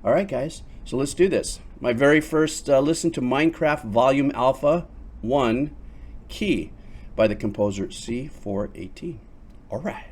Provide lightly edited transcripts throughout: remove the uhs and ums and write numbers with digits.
All right, guys, so let's do this. My very first listen to Minecraft Volume Alpha 1 Key by the composer C418. All right.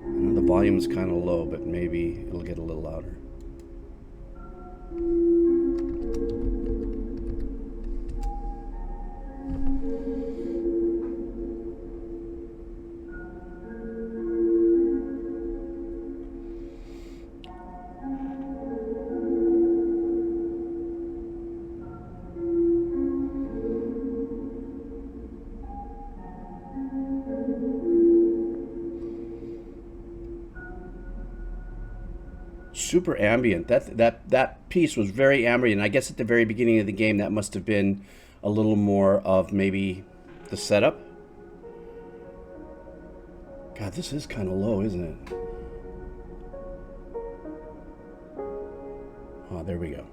The volume's kind of low, but maybe it'll get a little louder. Super ambient. That piece was very ambient. I guess at the very beginning of the game, that must have been a little more of maybe the setup. God, this is kind of low, isn't it? Oh, there we go.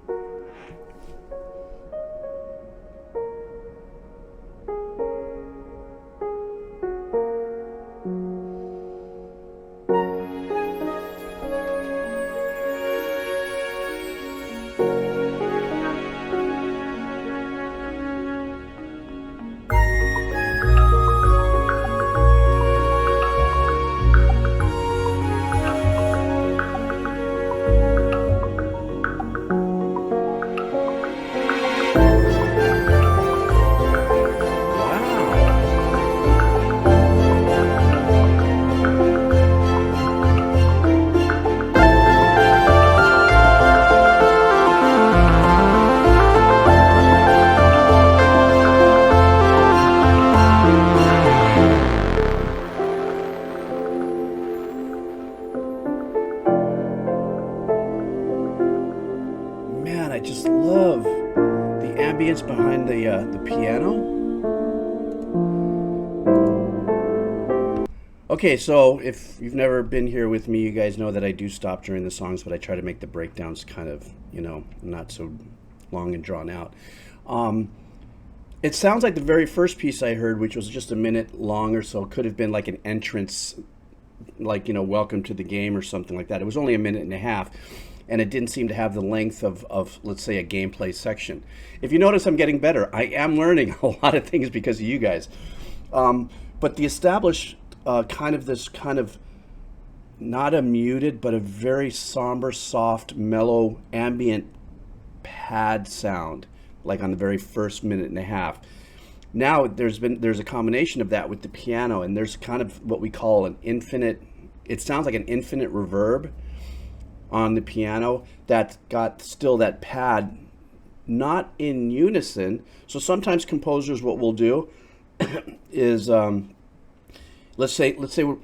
Man, I just love the ambience behind the piano. Okay, so if you've never been here with me, you guys know that I do stop during the songs, but I try to make the breakdowns kind of, not so long and drawn out. It sounds like the very first piece I heard, which was just a minute long or so, could have been like an entrance, like, welcome to the game or something like that. It was only a minute and a half, and it didn't seem to have the length of let's say, a gameplay section. If you notice, I'm getting better. I am learning a lot of things because of you guys. But the established kind of not a muted, but a very somber, soft, mellow, ambient pad sound, like on the very first minute and a half. Now there's a combination of that with the piano, and there's kind of what we call it sounds like an infinite reverb on the piano that's got still that pad, not in unison. So sometimes composers, what we'll do is, let's say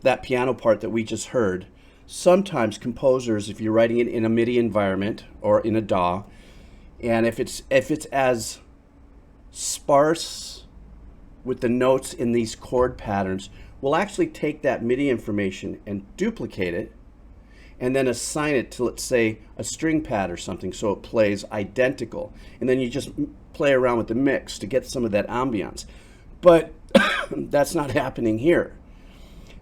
that piano part that we just heard, sometimes composers, if you're writing it in a MIDI environment or in a DAW, and if it's as sparse with the notes in these chord patterns, we'll actually take that MIDI information and duplicate it, and then assign it to, let's say, a string pad or something, so it plays identical. And then you just play around with the mix to get some of that ambiance. But that's not happening here.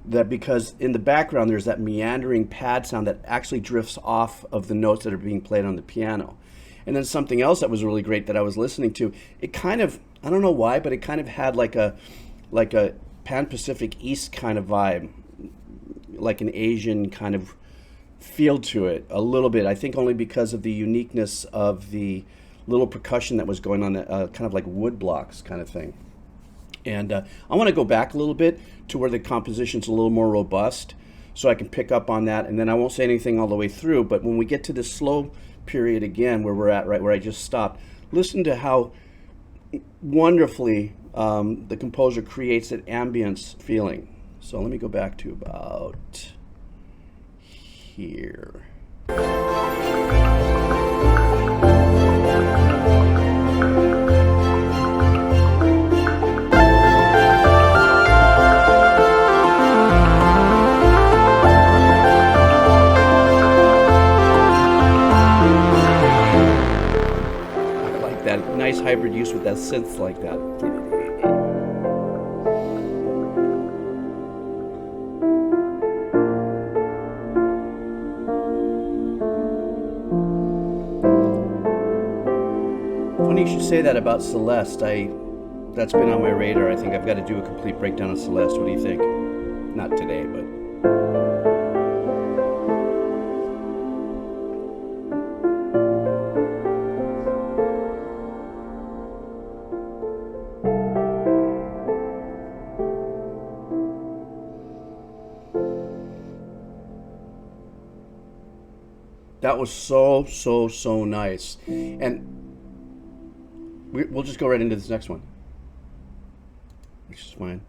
Because in the background there's that meandering pad sound that actually drifts off of the notes that are being played on the piano. And then something else that was really great that I was listening to, it kind of, I don't know why, but it kind of had like a Pan-Pacific East kind of vibe, like an Asian kind of feel to it a little bit. I think only because of the uniqueness of the little percussion that was going on, kind of like wood blocks kind of thing. And I want to go back a little bit to where the composition's a little more robust, so I can pick up on that, and then I won't say anything all the way through. But when we get to this slow period again, where we're at, right where I just stopped, listen to how wonderfully the composer creates that ambience feeling. So let me go back to about here. nice hybrid use with that synth like that. Funny you should say that about Celeste. That's been on my radar. I think I've got to do a complete breakdown of Celeste. What do you think? Not today, but that was so nice. And we'll just go right into this next one, which is fine.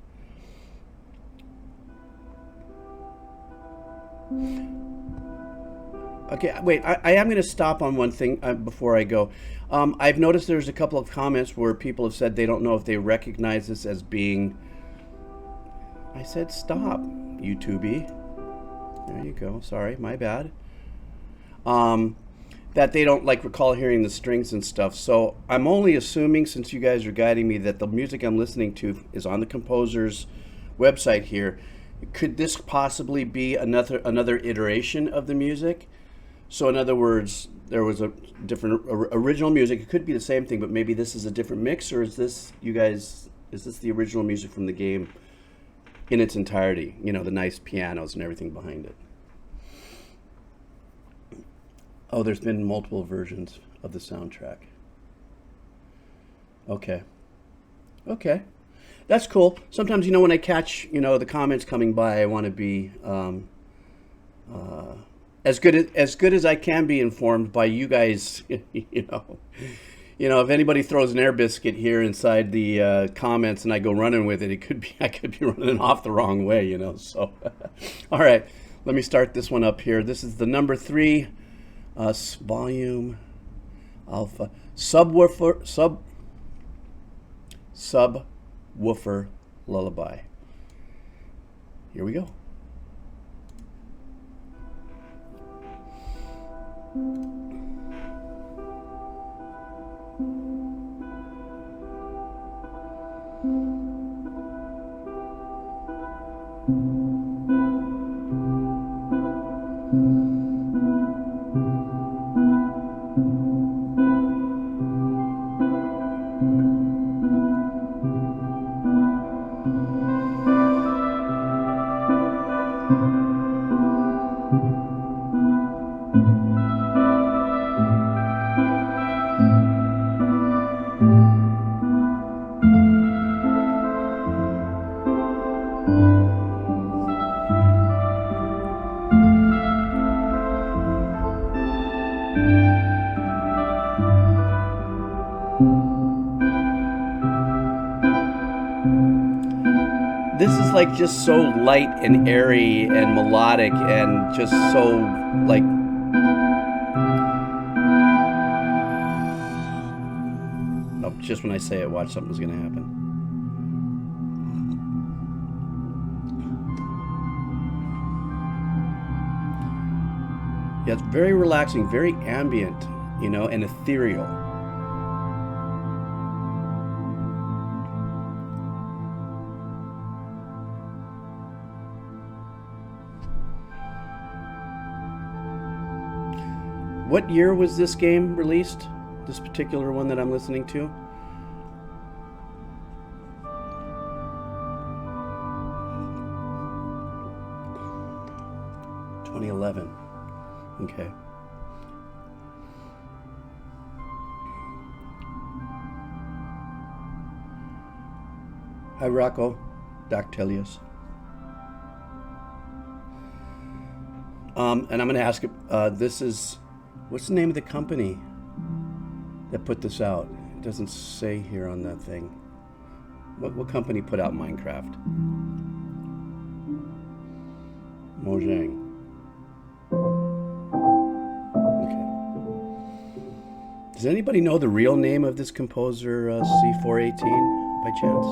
Okay, wait, I am going to stop on one thing before I go. I've noticed there's a couple of comments where people have said they don't know if they recognize this as being... I said stop, YouTubey. There you go. Sorry, my bad. That they don't recall hearing the strings and stuff. So I'm only assuming, since you guys are guiding me, that the music I'm listening to is on the composer's website here. Could this possibly be another iteration of the music? So in other words, there was a different original music. It could be the same thing, but maybe this is a different mix, or is this the original music from the game in its entirety? You know, the nice pianos and everything behind it. Oh, there's been multiple versions of the soundtrack. Okay. That's cool. Sometimes, when I catch, the comments coming by, I want to be as good as I can be informed by you guys. If anybody throws an air biscuit here inside the comments and I go running with it, I could be running off the wrong way. So, all right, let me start this one up here. This is the number 3 volume alpha subwoofer lullaby. Here we go. This is just so light and airy and melodic and just so oh, just when I say it, watch, something's gonna happen. Yeah, it's very relaxing, very ambient, and ethereal. What year was this game released? This particular one that I'm listening to? (2011). Okay. Hi, Rocco. Dactylius. And I'm going to ask, what's the name of the company that put this out? It doesn't say here on that thing. What company put out Minecraft? Mojang. Okay. Does anybody know the real name of this composer, C418, by chance?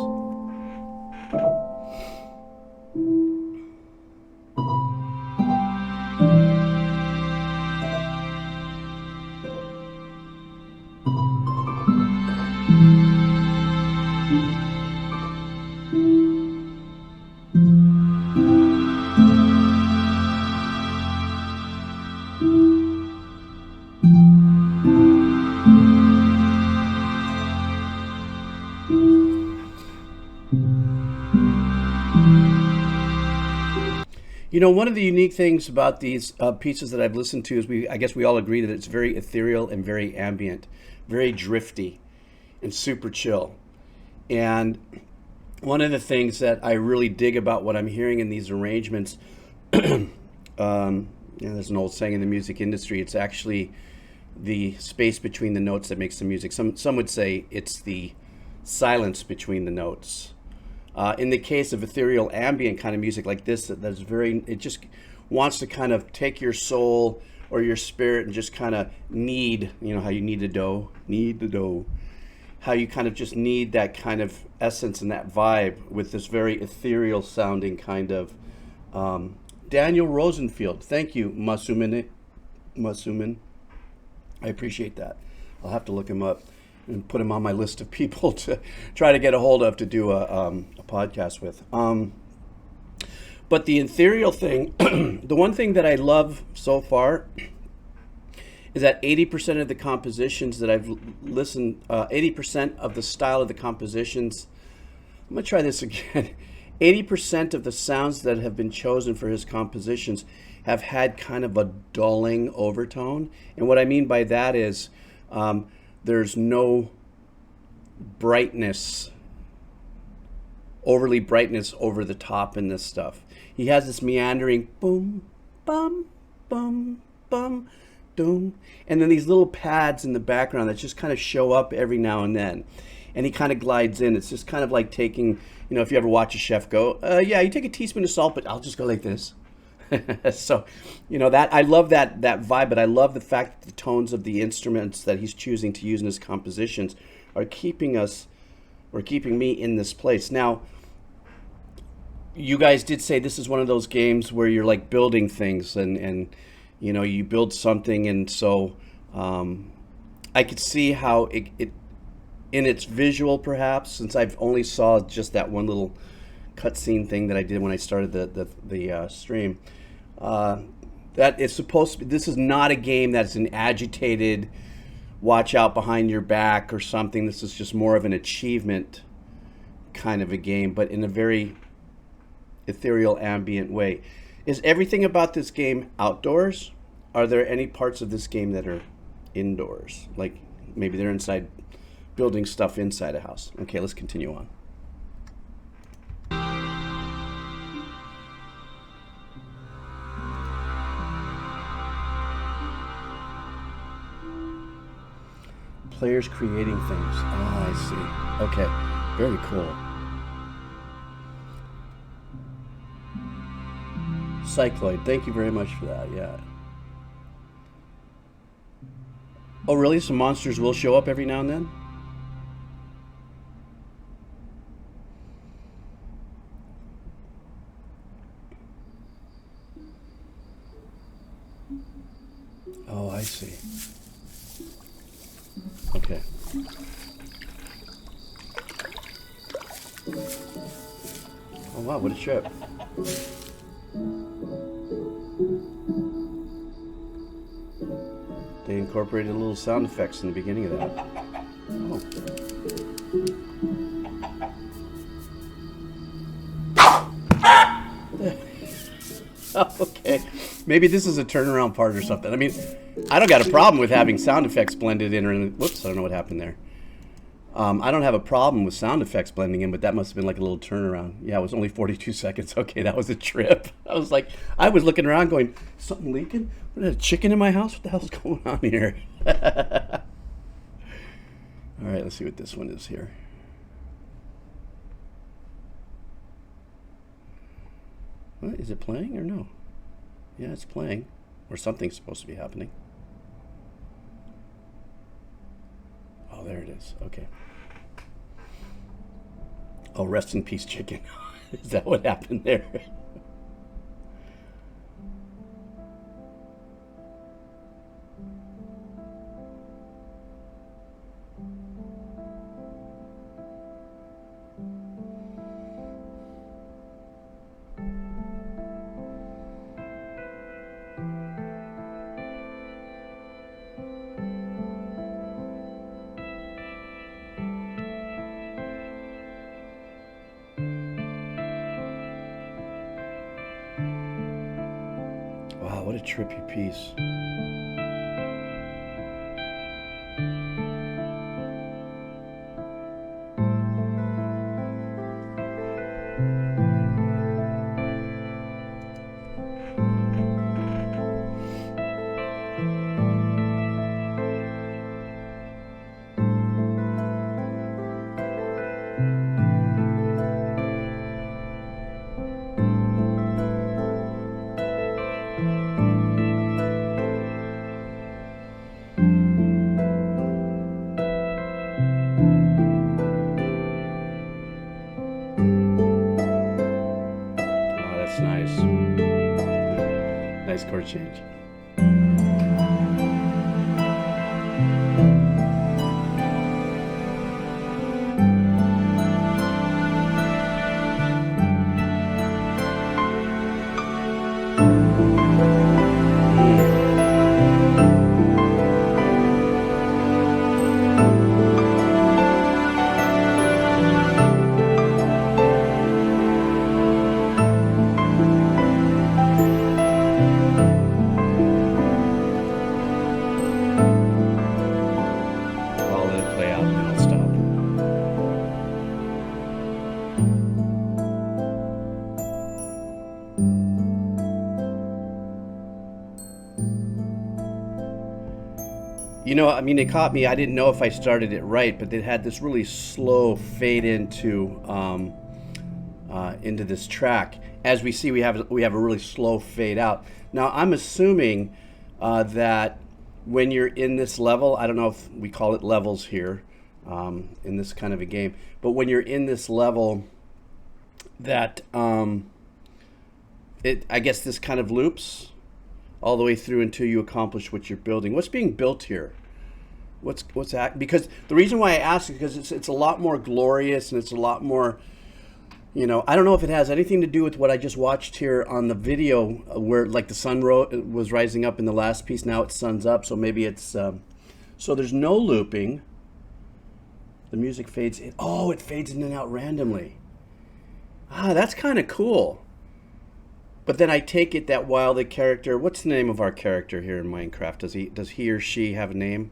One of the unique things about these pieces that I've listened to is I guess we all agree that it's very ethereal and very ambient, very drifty and super chill. And one of the things that I really dig about what I'm hearing in these arrangements, there's an old saying in the music industry, it's actually the space between the notes that makes the music. Some would say it's the silence between the notes. In the case of ethereal ambient kind of music like this, that's it just wants to kind of take your soul or your spirit and just kind of knead, how you knead the dough, how you kind of just need that kind of essence and that vibe with this very ethereal sounding kind of Daniel Rosenfield. Thank you, Masumin. I appreciate that. I'll have to look him up and put him on my list of people to try to get a hold of to do a podcast with. But the ethereal thing, the one thing that I love so far is that 80% of the compositions that I've listened, 80% of the style of the compositions, I'm going to try this again. 80% of the sounds that have been chosen for his compositions have had kind of a dulling overtone. And what I mean by that is there's no overly brightness over the top in this stuff. He has this meandering boom, bum, bum, bum, doom, and then these little pads in the background that just kind of show up every now and then. And he kind of glides in. It's just kind of like taking, if you ever watch a chef go, yeah, you take a teaspoon of salt, but I'll just go like this. So, that I love that vibe, but I love the fact that the tones of the instruments that he's choosing to use in his compositions are keeping me in this place. Now, you guys did say this is one of those games where you're like building things and you build something, and so I could see how it in its visual, perhaps, since I've only saw just that one little cutscene thing that I did when I started the stream. That it's supposed to be. This is not a game that's an agitated, watch out behind your back or something. This is just more of an achievement kind of a game, but in a very ethereal, ambient way. Is everything about this game outdoors? Are there any parts of this game that are indoors? Like maybe they're inside, building stuff inside a house. Okay, let's continue on. Players creating things. Oh, I see. Okay, very cool. Cycloid, thank you very much for that. Yeah. Oh, really? Some monsters will show up every now and then? Oh, I see. Okay. Oh, wow, what a trip. They incorporated little sound effects in the beginning of that. Oh. Okay. Maybe this is a turnaround part or something. I mean, I don't got a problem with having sound effects blended in. Whoops, I don't know what happened there. I don't have a problem with sound effects blending in, but that must have been like a little turnaround. Yeah, it was only 42 seconds. Okay, that was a trip. I was looking around going, something leaking? What, a chicken in my house? What the hell's going on here? All right, let's see what this one is here. What, is it playing or no? Yeah, it's playing. Or something's supposed to be happening. Oh, there it is. Okay. Oh, rest in peace, chicken. Is that what happened there? trippy piece. Oh, that's nice. Nice chord change. I'll let it play out and then I'll stop. You know, I mean, it caught me. I didn't know if I started it right, but it had this really slow fade into this track. As we see, we have a really slow fade out. Now, I'm assuming that when you're in this level, I don't know if we call it levels here in this kind of a game, but when you're in this level, that I guess this kind of loops all the way through until you accomplish what you're building. What's being built here? What's that? Because the reason why I ask is because it's a lot more glorious and it's a lot more, you know, I don't know if it has anything to do with what I just watched here on the video where like the sun was rising up in the last piece. Now it's sun's up, so maybe it's so there's no looping. The music fades in. Oh, it fades in and out randomly. Ah, that's kind of cool. But then I take it that while the character, what's the name of our character here in Minecraft? Does he or she have a name?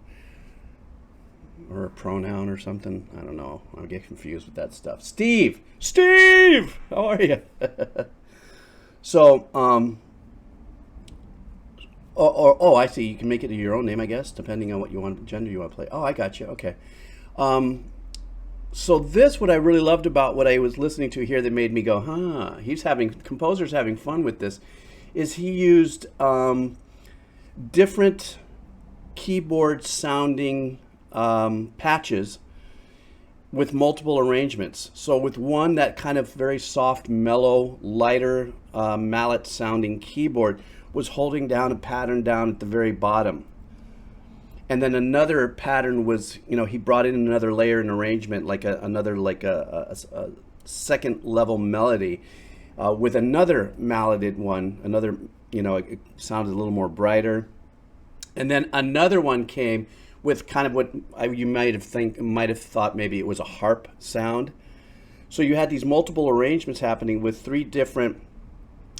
Or a pronoun or something? I don't know. I get confused with that stuff. Steve! Steve! How are you? So, I see. You can make it your own name, I guess, depending on what gender you want to play. Oh, I got you. Okay. So this, what I really loved about what I was listening to here that made me go, huh, composer's having fun with this, is he used different keyboard sounding patches with multiple arrangements. So with one, that kind of very soft, mellow, lighter mallet sounding keyboard was holding down a pattern down at the very bottom. And then another pattern was, you know, he brought in another layer and arrangement, like a second level melody with another malleted one, another, you know, it sounded a little more brighter. And then another one came with kind of what you might have thought maybe it was a harp sound. So you had these multiple arrangements happening with three different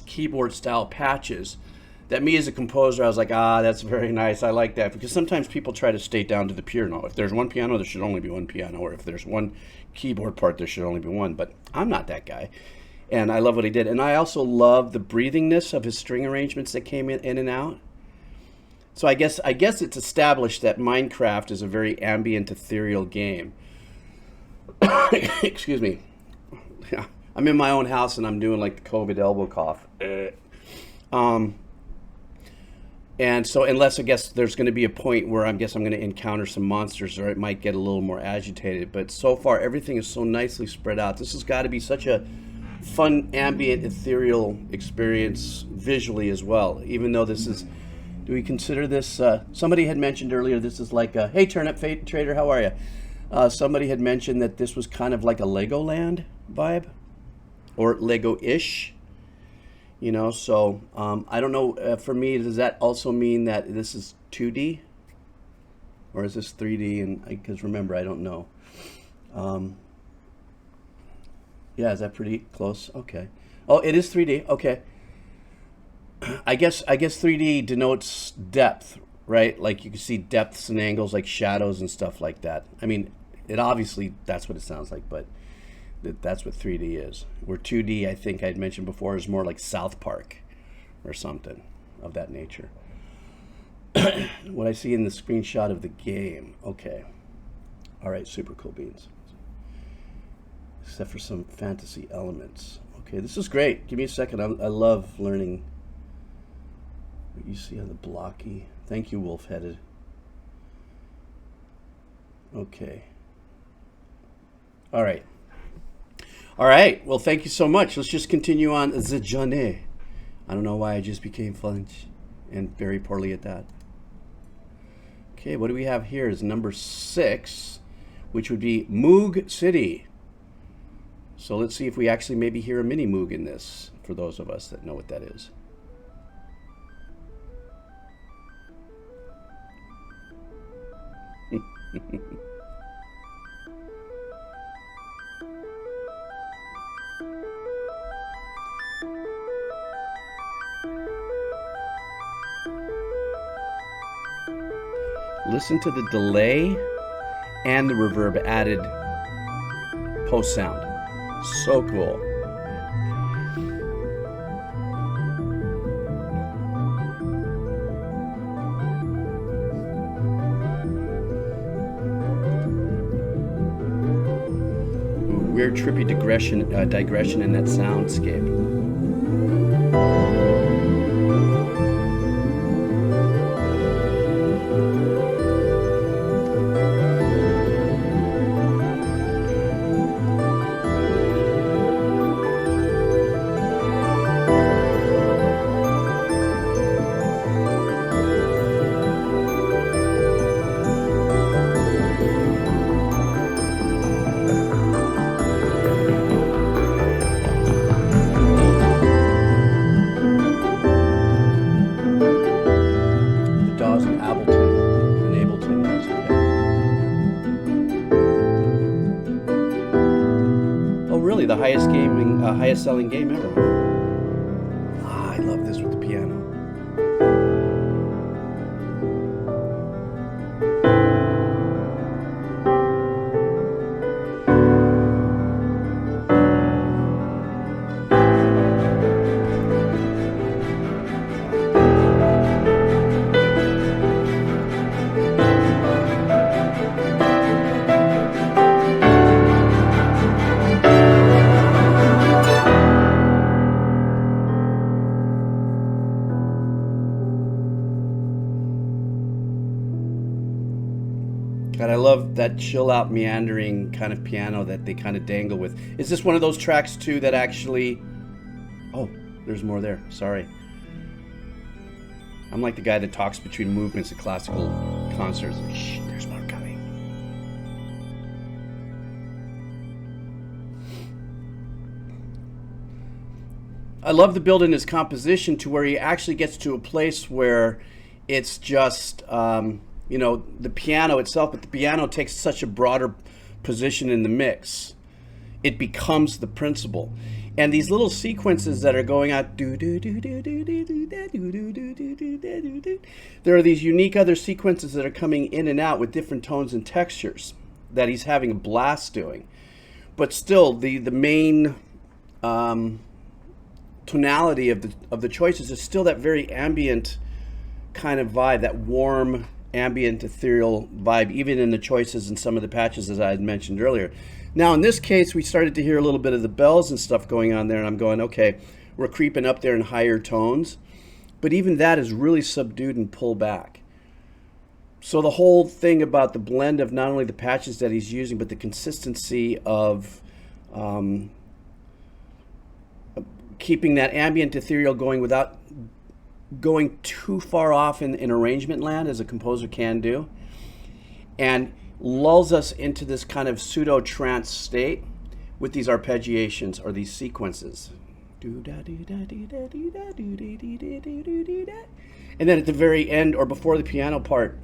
keyboard style patches. That me as a composer, I was like, that's very nice. I like that. Because sometimes people try to stay down to the pure note. If there's one piano, there should only be one piano. Or if there's one keyboard part, there should only be one. But I'm not that guy. And I love what he did. And I also love the breathingness of his string arrangements that came in and out. So I guess it's established that Minecraft is a very ambient, ethereal game. Excuse me. I'm in my own house and I'm doing like the COVID elbow cough. And so unless I guess there's going to be a point where I'm going to encounter some monsters or it might get a little more agitated. But so far, everything is so nicely spread out. This has got to be such a fun, ambient, ethereal experience visually as well. Even though this is, do we consider this, somebody had mentioned earlier, this is like a, hey, Turnip Trader, how are you? Somebody had mentioned that this was kind of like a Legoland vibe or Lego-ish. You know, so I don't know, for me, does that also mean that this is 2D? Or is this 3D? And because remember, I don't know. Yeah, is that pretty close? Okay. Oh, it is 3D. Okay. I guess 3D denotes depth, right? Like you can see depths and angles like shadows and stuff like that. I mean, it obviously that's what it sounds like, but that's what 3D is. Where 2D, I think I'd mentioned before, is more like South Park or something of that nature. What I see in the screenshot of the game. Okay. All right, super cool beans. Except for some fantasy elements. Okay, this is great. Give me a second. I love learning what you see on the blocky. Thank you, wolf-headed. Okay. All right. All right. Well, thank you so much. Let's just continue on the journey. I don't know why I just became French and very poorly at that. Okay, what do we have here is number 6, which would be Moog City. So let's see if we actually maybe hear a mini Moog in this, for those of us that know what that is. Listen to the delay and the reverb added post sound. So cool. Weird trippy digression in that soundscape. The highest selling game ever. I love this with the piano. God, I love that chill out meandering kind of piano that they kind of dangle with. Is this one of those tracks too that actually... Oh, there's more there. Sorry. I'm like the guy that talks between movements at classical concerts. Shh, there's more coming. I love the build in his composition to where he actually gets to a place where it's just... you know, the piano itself, but the piano takes such a broader position in the mix. It becomes the principal. And these little sequences that are going out, there are these unique other sequences that are coming in and out with different tones and textures that he's having a blast doing. But still, the main tonality of the choices is still that very ambient kind of vibe, that warm, ambient, ethereal vibe, even in the choices and some of the patches, as I had mentioned earlier. Now, in this case, we started to hear a little bit of the bells and stuff going on there, and I'm going, okay, we're creeping up there in higher tones. But even that is really subdued and pulled back. So the whole thing about the blend of not only the patches that he's using, but the consistency of keeping that ambient ethereal going without going too far off in arrangement land, as a composer can do, and lulls us into this kind of pseudo-trance state with these arpeggiations or these sequences. And then at the very end, or before the piano part,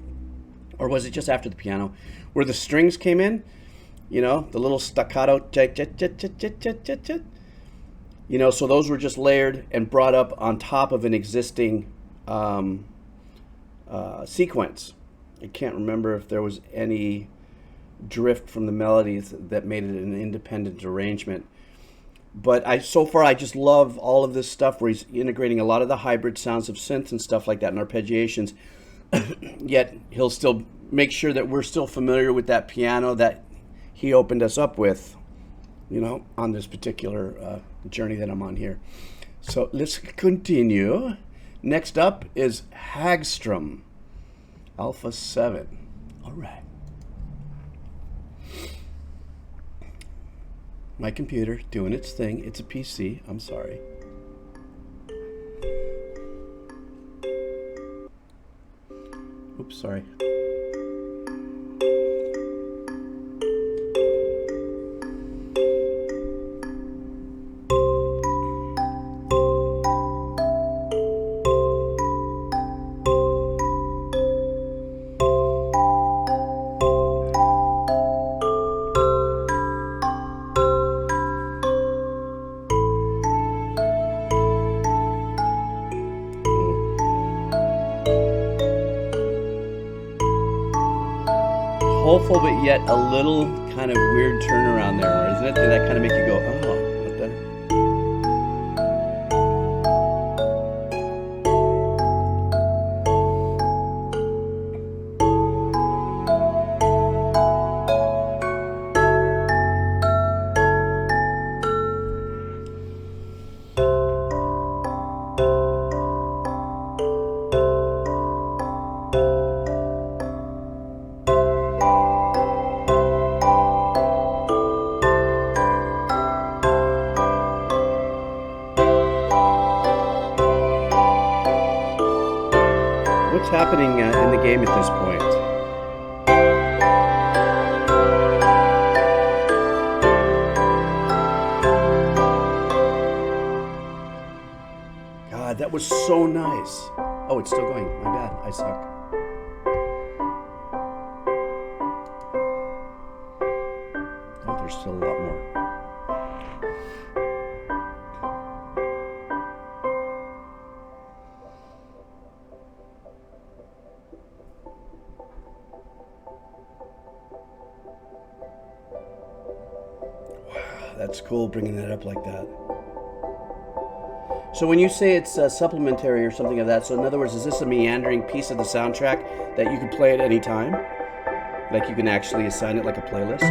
or was it just after the piano, where the strings came in, you know, the little staccato, You know, so those were just layered and brought up on top of an existing sequence. I can't remember if there was any drift from the melodies that made it an independent arrangement. But so far I just love all of this stuff where he's integrating a lot of the hybrid sounds of synths and stuff like that and arpeggiations. Yet he'll still make sure that we're still familiar with that piano that he opened us up with, you know, on this particular journey that I'm on here. So let's continue. Next up is Hagstrom, Alpha 7. All right. My computer doing its thing. It's a PC. I'm sorry. Oops, sorry. Hopeful, but yet a little kind of weird turnaround there, isn't it? Did that kind of make you go, oh, what the? What's happening in the game at this point? God, that was so nice. Oh, it's still going. My bad. I suck. Oh, there's still a lot more. That's cool, bringing that up like that. So when you say it's supplementary or something of that, so in other words, is this a meandering piece of the soundtrack that you can play at any time? Like you can actually assign it like a playlist?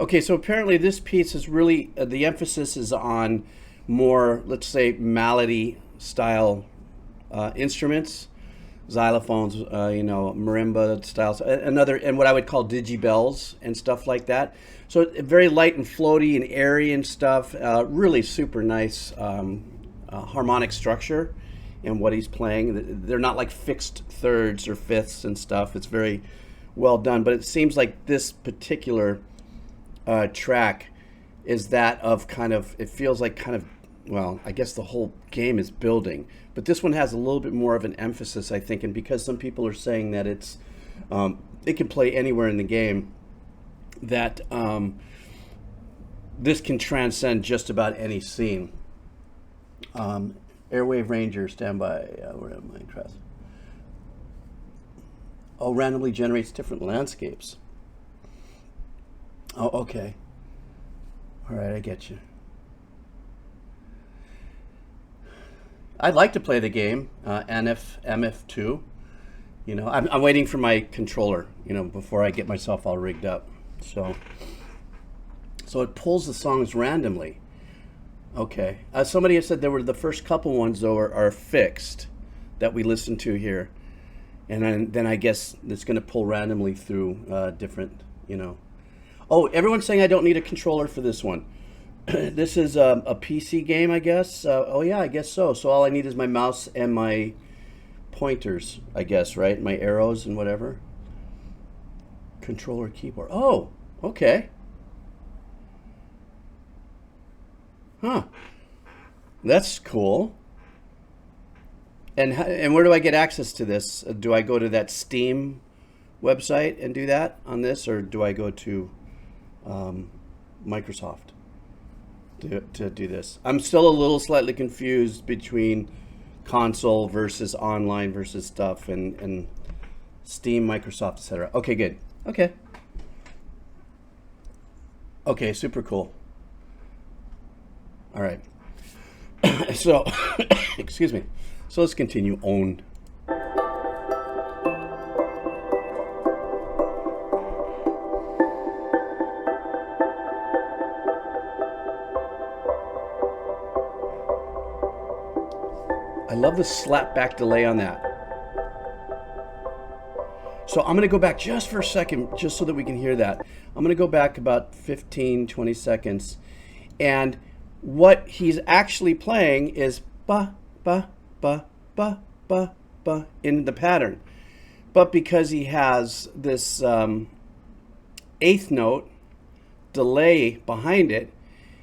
Okay, so apparently this piece is really, the emphasis is on more, let's say, malady style instruments, xylophones, marimba styles, and what I would call digibells and stuff like that. So very light and floaty and airy and stuff, really super nice harmonic structure in what he's playing. They're not like fixed thirds or fifths and stuff. It's very well done, but it seems like this particular track is that of kind of, it feels like kind of, well, I guess the whole game is building, but this one has a little bit more of an emphasis, I think, and because some people are saying that it's it can play anywhere in the game, that this can transcend just about any scene. Airwave Ranger, standby. Where am I? Minecraft. Oh, randomly generates different landscapes. Oh, okay. All right, I get you. I'd like to play the game, MF2. You know, I'm waiting for my controller, you know, before I get myself all rigged up. So it pulls the songs randomly. Okay. Somebody has said there were the first couple ones, though, are fixed that we listened to here. and then I guess it's going to pull randomly through different, you know. Oh, everyone's saying I don't need a controller for this one. This is a PC game, I guess. Oh yeah, I guess so. So all I need is my mouse and my pointers, I guess, right? My arrows and whatever. Controller keyboard. Oh, okay. Huh. That's cool. And where do I get access to this? Do I go to that Steam website and do that on this, or do I go to Microsoft to do this? I'm still a little slightly confused between console versus online versus stuff and Steam, Microsoft, etc. Okay, good. Okay. Okay, super cool. All right. So, excuse me. So let's continue on. I love the slap back delay on that. So I'm going to go back just for a second, just so that we can hear that. I'm going to go back about 15, 20 seconds. And what he's actually playing is ba, ba, ba, ba, ba, ba in the pattern. But because he has this eighth note delay behind it,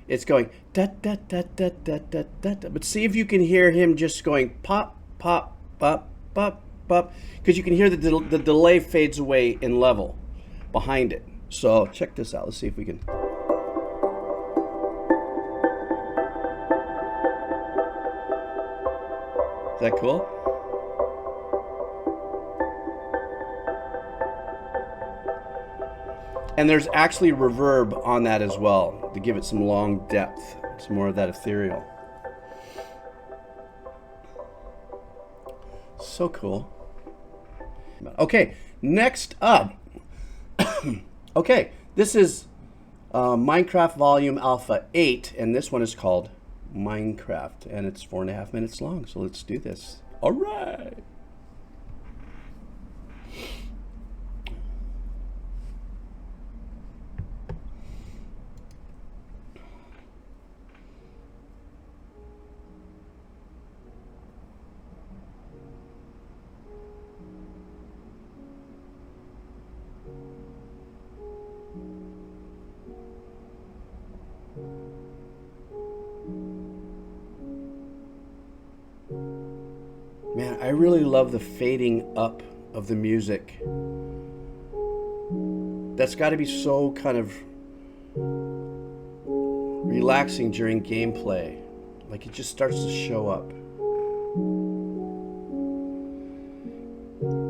it's going da da da da da da da da. But see if you can hear him just going pop, pop, pop, pop, pop, because you can hear the delay fades away in level behind it. So check this out. Let's see if we can. Is that cool? And there's actually reverb on that as well to give it some long depth, some more of that ethereal. So cool. Okay, next up. Okay, this is Minecraft Volume Alpha 8, and this one is called Minecraft, and it's 4.5 minutes long, so let's do this. All right. Man, I really love the fading up of the music. That's got to be so kind of relaxing during gameplay. Like it just starts to show up.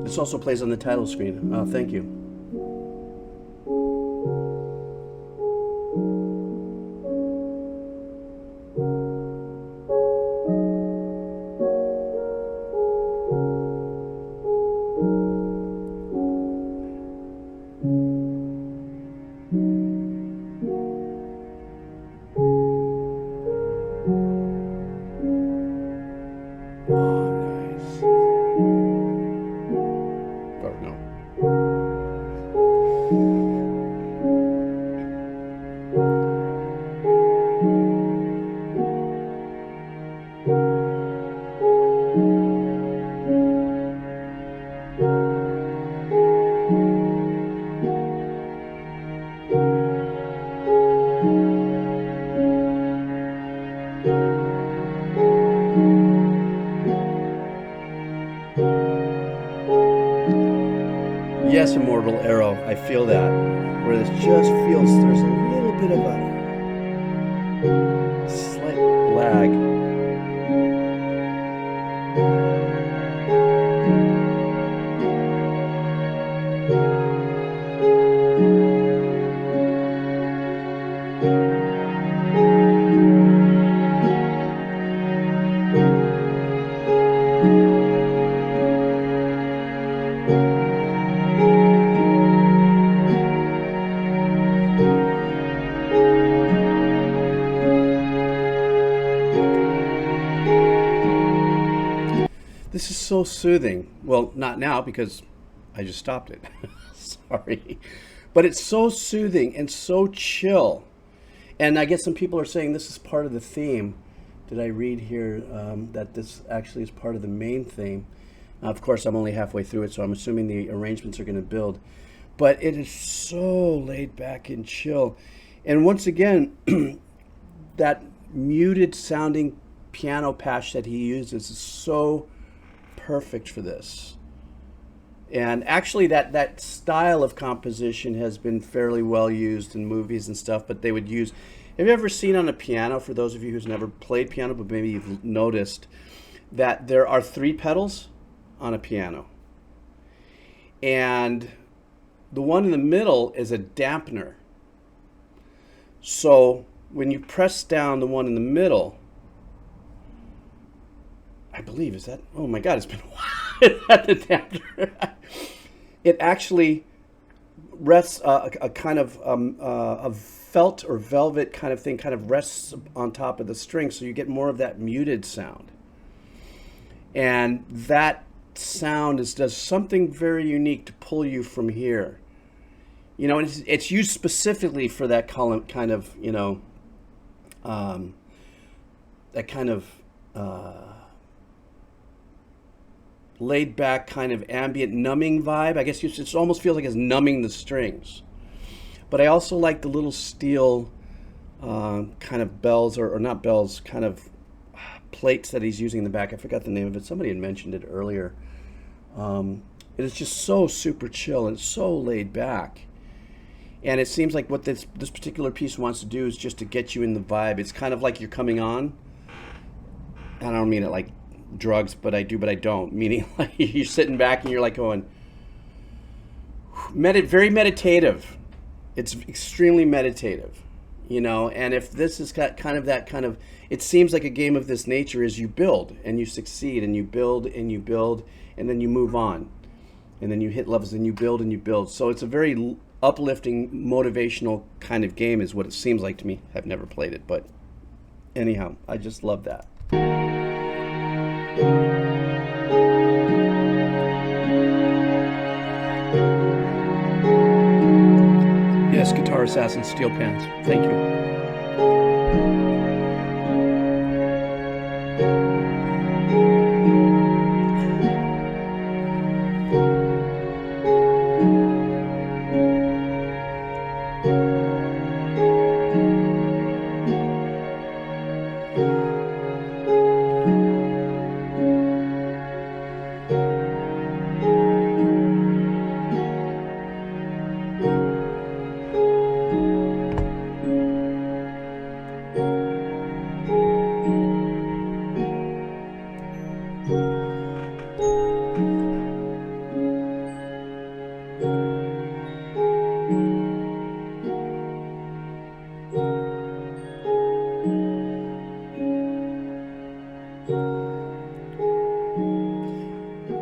This also plays on the title screen. Thank you. Yes, Immortal Arrow, I feel that. Where this just feels there's a little bit of a slight lag. This is so soothing. Well, not now because I just stopped it. Sorry. But it's so soothing and so chill. And I guess some people are saying this is part of the theme. Did I read here that this actually is part of the main theme? Of course, I'm only halfway through it, so I'm assuming the arrangements are going to build. But it is so laid back and chill. And once again, that muted sounding piano patch that he uses is so perfect for this. And actually that style of composition has been fairly well used in movies and stuff, but they would use, have you ever seen on a piano, for those of you who's never played piano, but maybe you've noticed, that there are 3 pedals on a piano. And the one in the middle is a dampener. So when you press down the one in the middle, I believe, is that, oh my God, it's been a while. Is that the dampener? It actually rests a kind of a felt or velvet kind of thing, kind of rests on top of the string, so you get more of that muted sound. And that sound does something very unique to pull you from here. You know, it's used specifically for that kind of, you know, that kind of laid back kind of ambient numbing vibe. I guess it almost feels like it's numbing the strings. But I also like the little steel kind of bells, or not bells, kind of plates that he's using in the back. I forgot the name of it. Somebody had mentioned it earlier. It is just so super chill and so laid back. And it seems like what this particular piece wants to do is just to get you in the vibe. It's kind of like you're coming on. I don't mean it like drugs, but I do, but I don't. Meaning like you're sitting back and you're like going, very meditative. It's extremely meditative, you know. And if this has got kind of that kind of, it seems like a game of this nature is you build and you succeed and you build and you build and then you move on. And then you hit levels and you build and you build. So it's a very uplifting, motivational kind of game is what it seems like to me. I've never played it, but anyhow, I just love that. Yes, Guitar Assassin Steel Pans. Thank you.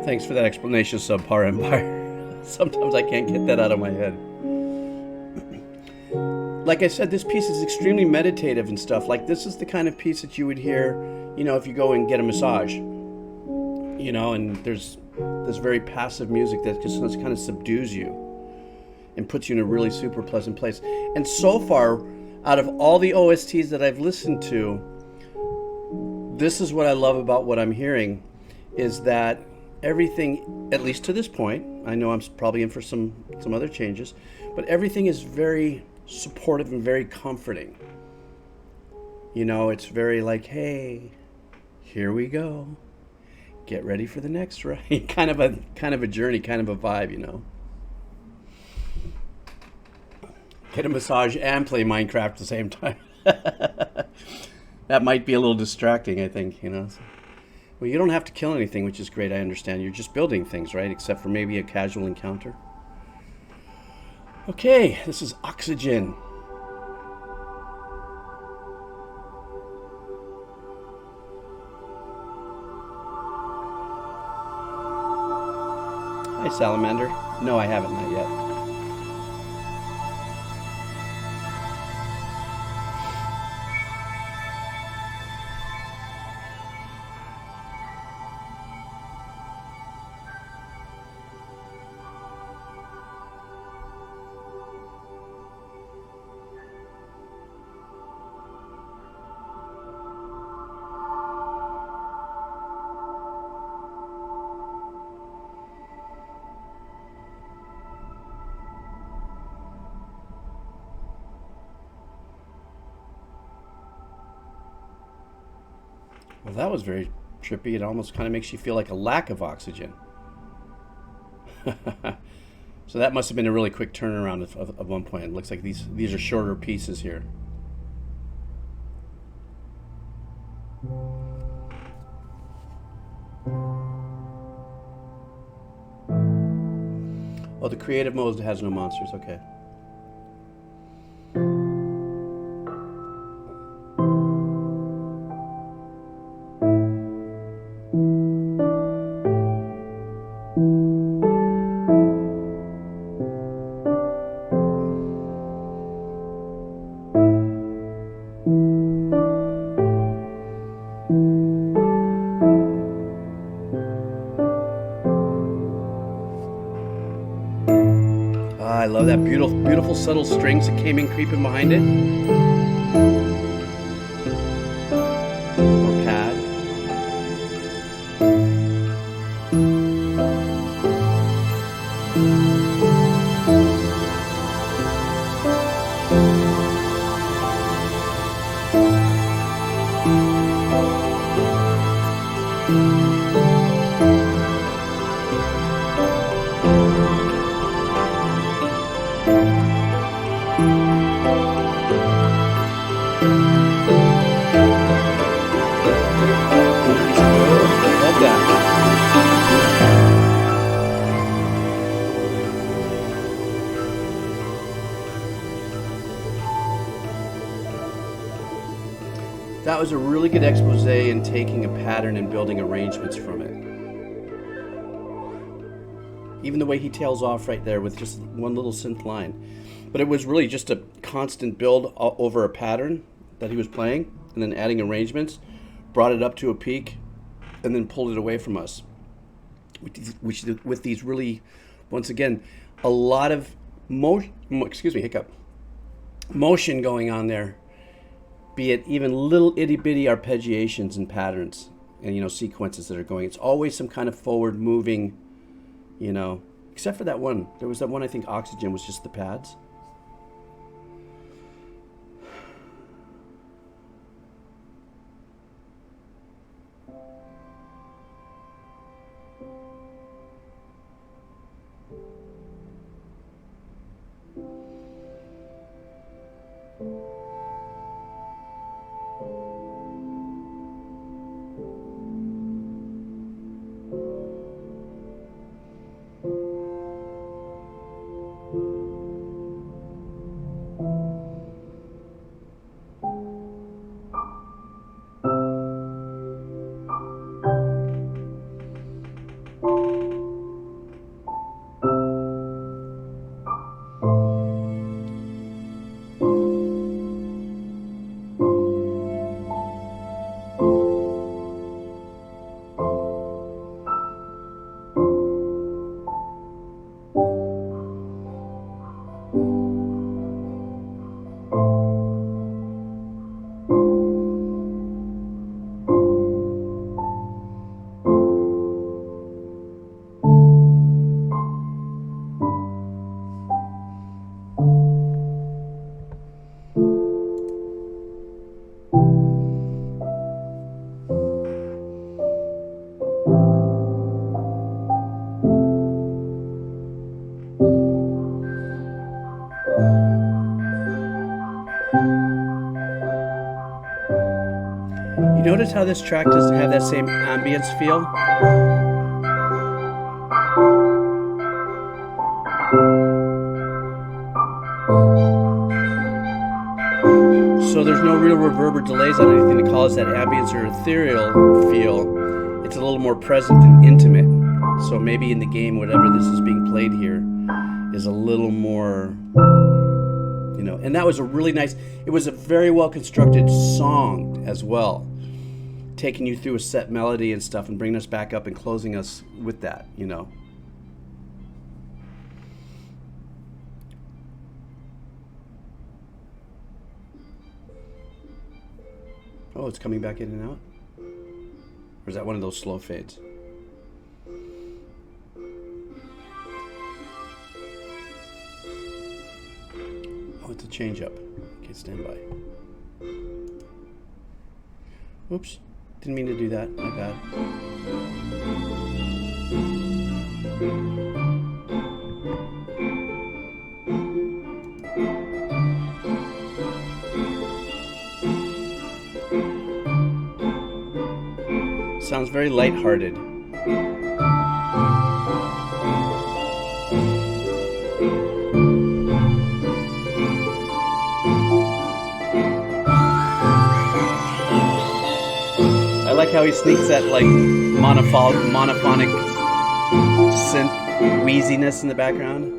Thanks for that explanation, Subpar Empire. Sometimes I can't get that out of my head. Like I said, this piece is extremely meditative and stuff. Like, this is the kind of piece that you would hear, you know, if you go and get a massage. You know, and there's this very passive music that just kind of subdues you and puts you in a really super pleasant place. And so far, out of all the OSTs that I've listened to, this is what I love about what I'm hearing, is that everything, at least to this point, I know I'm probably in for some other changes, but everything is very supportive and very comforting. You know, it's very like, hey, here we go. Get ready for the next ride. kind of a journey, kind of a vibe, you know. Get a massage and play Minecraft at the same time. That might be a little distracting, I think, you know. Well, you don't have to kill anything, which is great, I understand. You're just building things, right? Except for maybe a casual encounter. Okay, this is Oxygen. Hi, Salamander. No, I haven't, not yet. Well, that was very trippy. It almost kind of makes you feel like a lack of oxygen. So that must have been a really quick turnaround of one point. It looks like these are shorter pieces here. Oh, the creative mode has no monsters. Okay. I love that beautiful, beautiful subtle strings that came in creeping behind it. Or pad. Love that. That was a really good expose in taking a pattern and building arrangements from it. Even the way he tails off right there with just one little synth line. But it was really just a constant build over a pattern that he was playing, and then adding arrangements, brought it up to a peak, and then pulled it away from us. With these really, once again, a lot of motion going on there. Be it even little itty bitty arpeggiations and patterns and, sequences that are going. It's always some kind of forward moving, except for that one. There was that one, I think Oxygen was just the pads. Notice how this track doesn't have that same ambience feel? So there's no real reverb or delays on anything to cause that ambience or ethereal feel. It's a little more present and intimate. So maybe in the game, whatever this is being played here is a little more, and that was a really nice, it was a very well constructed song as well. Taking you through a set melody and stuff and bringing us back up and closing us with that, Oh, it's coming back in and out? Or is that one of those slow fades? Oh, it's a change up. Okay, stand by. Oops. Didn't mean to do that. My bad. Sounds very lighthearted. I like how he sneaks that like monophonic synth wheeziness in the background.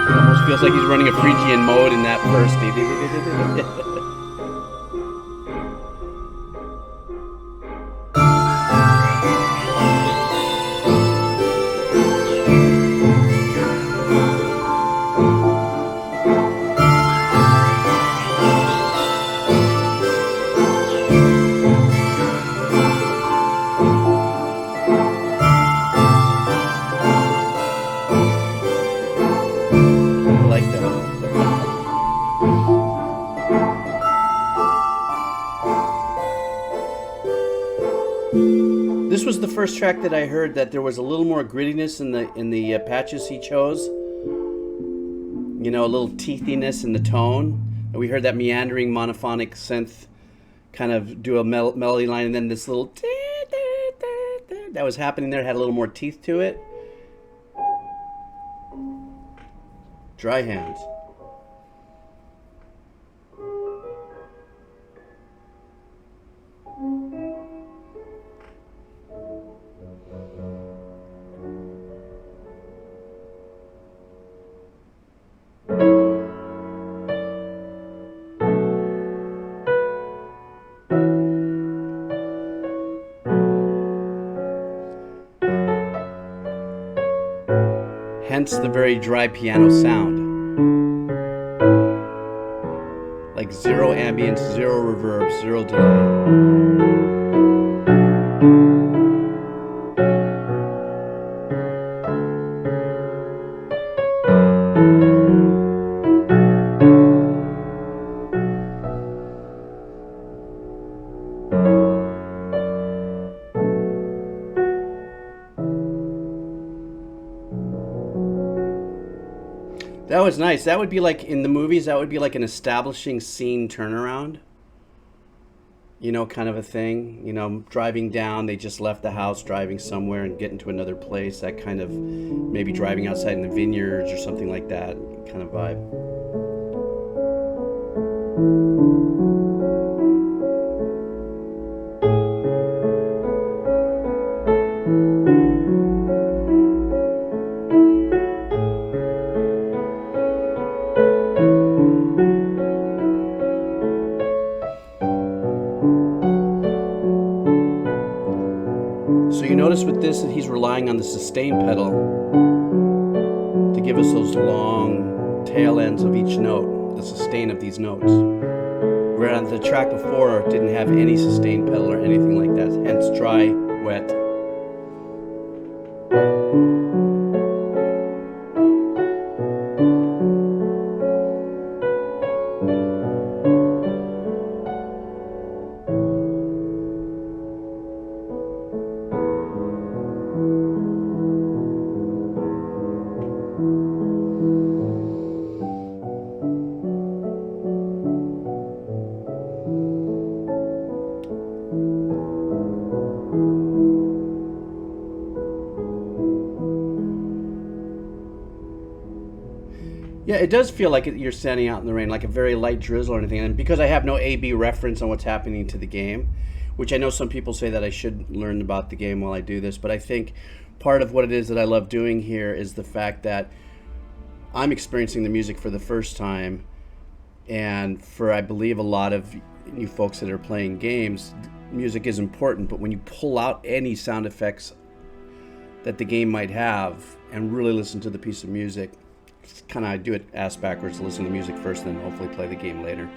Almost feels like he's running a Phrygian mode in that first. This was the first track that I heard that there was a little more grittiness in the patches he chose. You know, a little teethiness in the tone. And we heard that meandering monophonic synth kind of do a melody line, and then this little that was happening there had a little more teeth to it. Dry Hands. Hence the very dry piano sound. Like zero ambience, zero reverb, zero delay. That was nice. That would be like in the movies, that would be like an establishing scene turnaround. You know, kind of a thing. You know, driving down, they just left the house, driving somewhere and getting to another place. That kind of, maybe driving outside in the vineyards or something like that kind of vibe. So you notice with this that he's relying on the sustain pedal to give us those long tail ends of each note, the sustain of these notes. Whereas the track before didn't have any sustain pedal or anything like that, hence dry, wet. Yeah, it does feel like you're standing out in the rain, like a very light drizzle or anything. And because I have no A/B reference on what's happening to the game, which I know some people say that I should learn about the game while I do this, but I think part of what it is that I love doing here is the fact that I'm experiencing the music for the first time, and for, I believe, a lot of you folks that are playing games, music is important, but when you pull out any sound effects that the game might have and really listen to the piece of music. Kind of I do it ass backwards, to listen to the music first, then hopefully play the game later.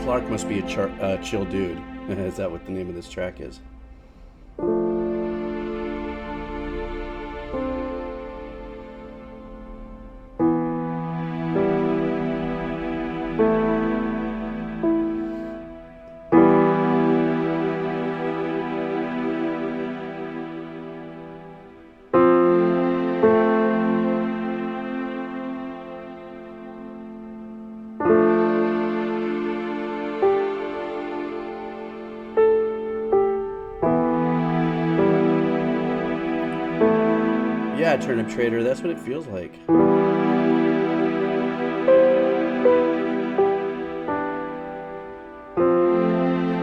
Clark must be a chill dude. Is that what the name of this track is? Yeah, Turnip Trader, that's what it feels like.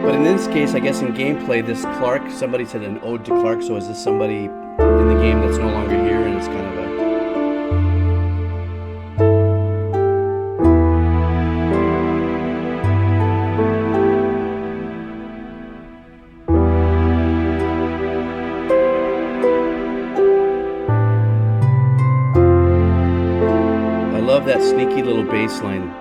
But in this case, I guess in gameplay, this Clark, somebody said an ode to Clark, so is this somebody in the game that's no longer here, and it's kind of a... I love that sneaky little bass line.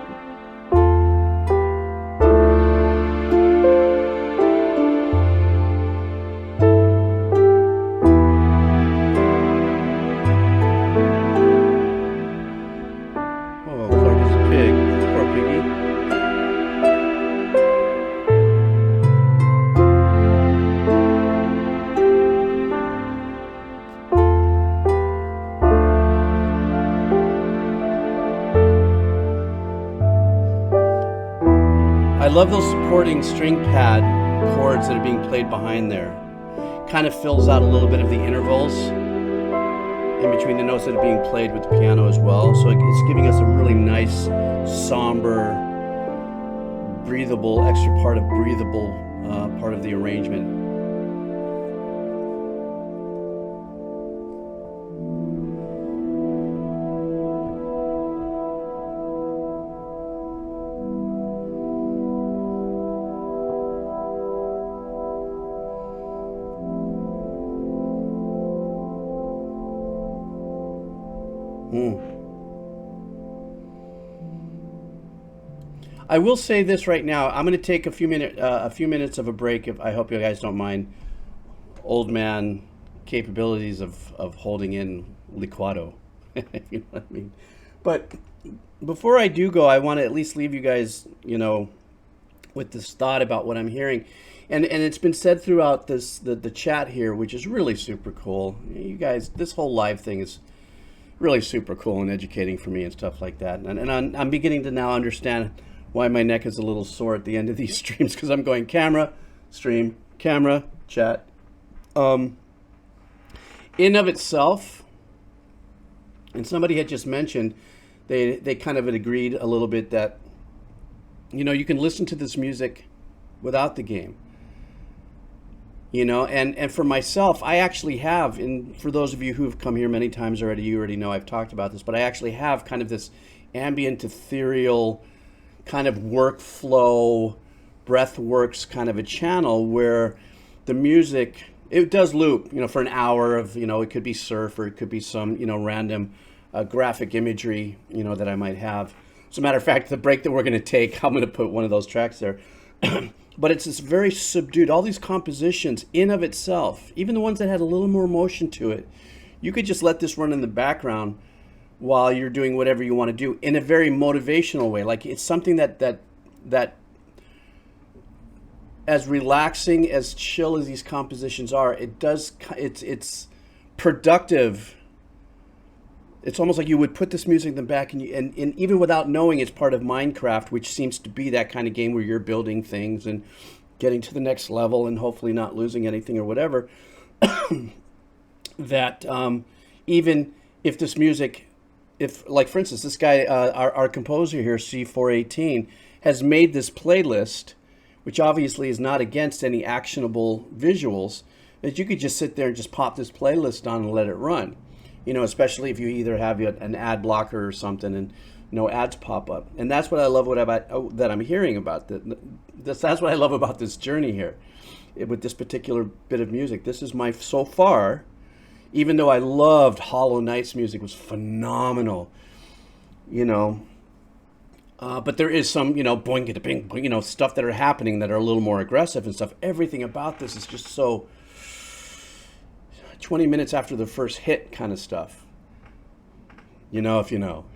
I love those supporting string pad chords that are being played behind there. Kind of fills out a little bit of the intervals in between the notes that are being played with the piano as well. So it's giving us a really nice, somber, breathable, extra part of breathable part of the arrangement. I will say this right now. I'm going to take a few minutes of a break. I hope you guys don't mind. Old man capabilities of holding in liquado, if you know what I mean. But before I do go, I want to at least leave you guys, with this thought about what I'm hearing, and it's been said throughout the chat here, which is really super cool. You guys, this whole live thing is really super cool and educating for me and stuff like that. And I'm beginning to now understand why my neck is a little sore at the end of these streams, because I'm going camera, stream, camera, chat. In of itself, and somebody had just mentioned, they kind of had agreed a little bit that, you can listen to this music without the game. And for myself, I actually have, and for those of you who've come here many times already, you already know I've talked about this, but I actually have kind of this ambient, ethereal kind of workflow, breathworks kind of a channel where the music, it does loop, for an hour of, it could be surf or it could be some, random graphic imagery, that I might have. As a matter of fact, the break that we're going to take, I'm going to put one of those tracks there. But it's this very subdued, all these compositions in of itself, even the ones that had a little more motion to it, you could just let this run in the background while you're doing whatever you want to do in a very motivational way. Like it's something that as relaxing, as chill as these compositions are, it's productive. It's almost like you would put this music in the back and even without knowing it's part of Minecraft, which seems to be that kind of game where you're building things and getting to the next level and hopefully not losing anything or whatever, that even if this music, like for instance, this guy, our composer here, C418, has made this playlist which obviously is not against any actionable visuals, that you could just sit there and just pop this playlist on and let it run. You know, especially if you either have an ad blocker or something and no ads pop up. And that's what I love that I'm hearing about. That's what I love about this journey here with this particular bit of music. This is so far, even though I loved Hollow Knight's music, was phenomenal, you know. But there is some, you know, boing it bing, you know, stuff that are happening that are a little more aggressive and stuff. Everything about this is just so 20 minutes after the first hit kind of stuff. You know, if you know.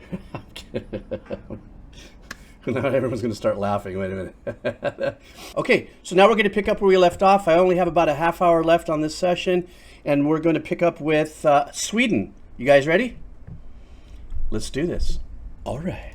Now everyone's going to start laughing. Wait a minute. Okay, so now we're going to pick up where we left off. I only have about a half hour left on this session, and we're going to pick up with Sweden. You guys ready? Let's do this. All right.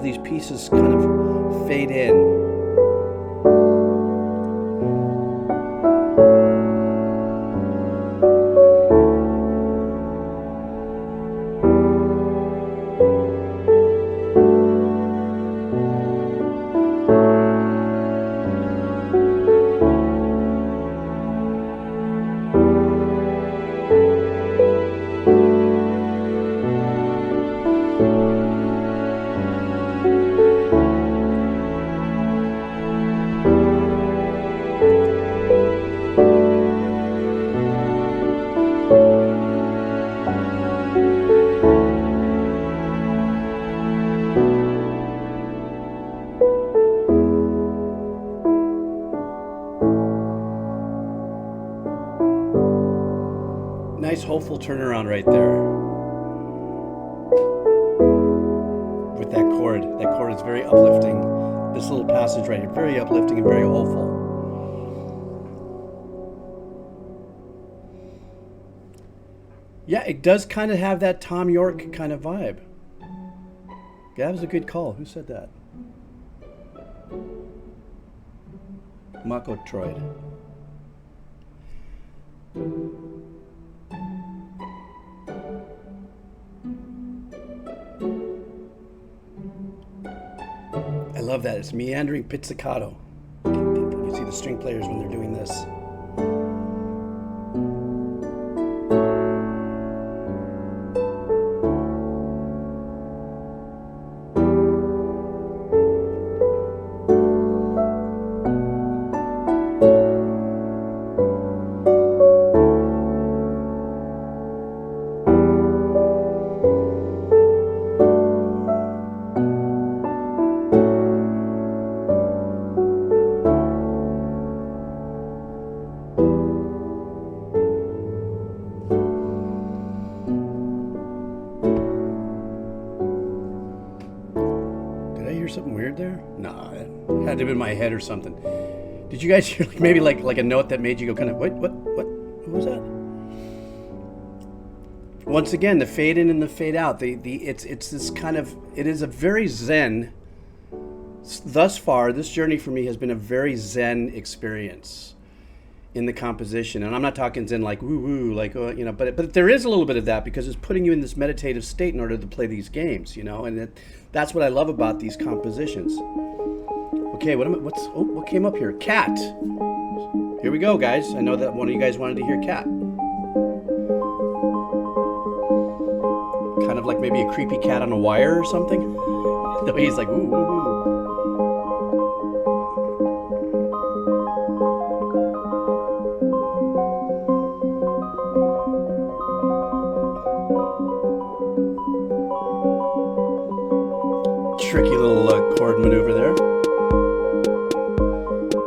These pieces kind of fade in. Nice hopeful turnaround right there. With that chord. That chord is very uplifting. This little passage right here, very uplifting and very hopeful. Yeah, it does kind of have that Tom York kind of vibe. Yeah, that was a good call. Who said that? Mako Troyd. I love that. It's meandering pizzicato. You see the string players when they're doing this. Something weird there? Nah, it had to have been my head or something. Did you guys hear maybe like a note that made you go kind of, what was that? Once again, the fade in and the fade out. It's this kind of, it is a very zen. Thus far, this journey for me has been a very zen experience in the composition. And I'm not talking zen like woo woo, like you know, but there is a little bit of that because it's putting you in this meditative state in order to play these games, you know, and that's what I love about these compositions. Okay, what came up here? Cat. Here we go, guys. I know that one of you guys wanted to hear Cat. Kind of like maybe a creepy cat on a wire or something. The way he's like, ooh, ooh, ooh. tricky little chord maneuver there.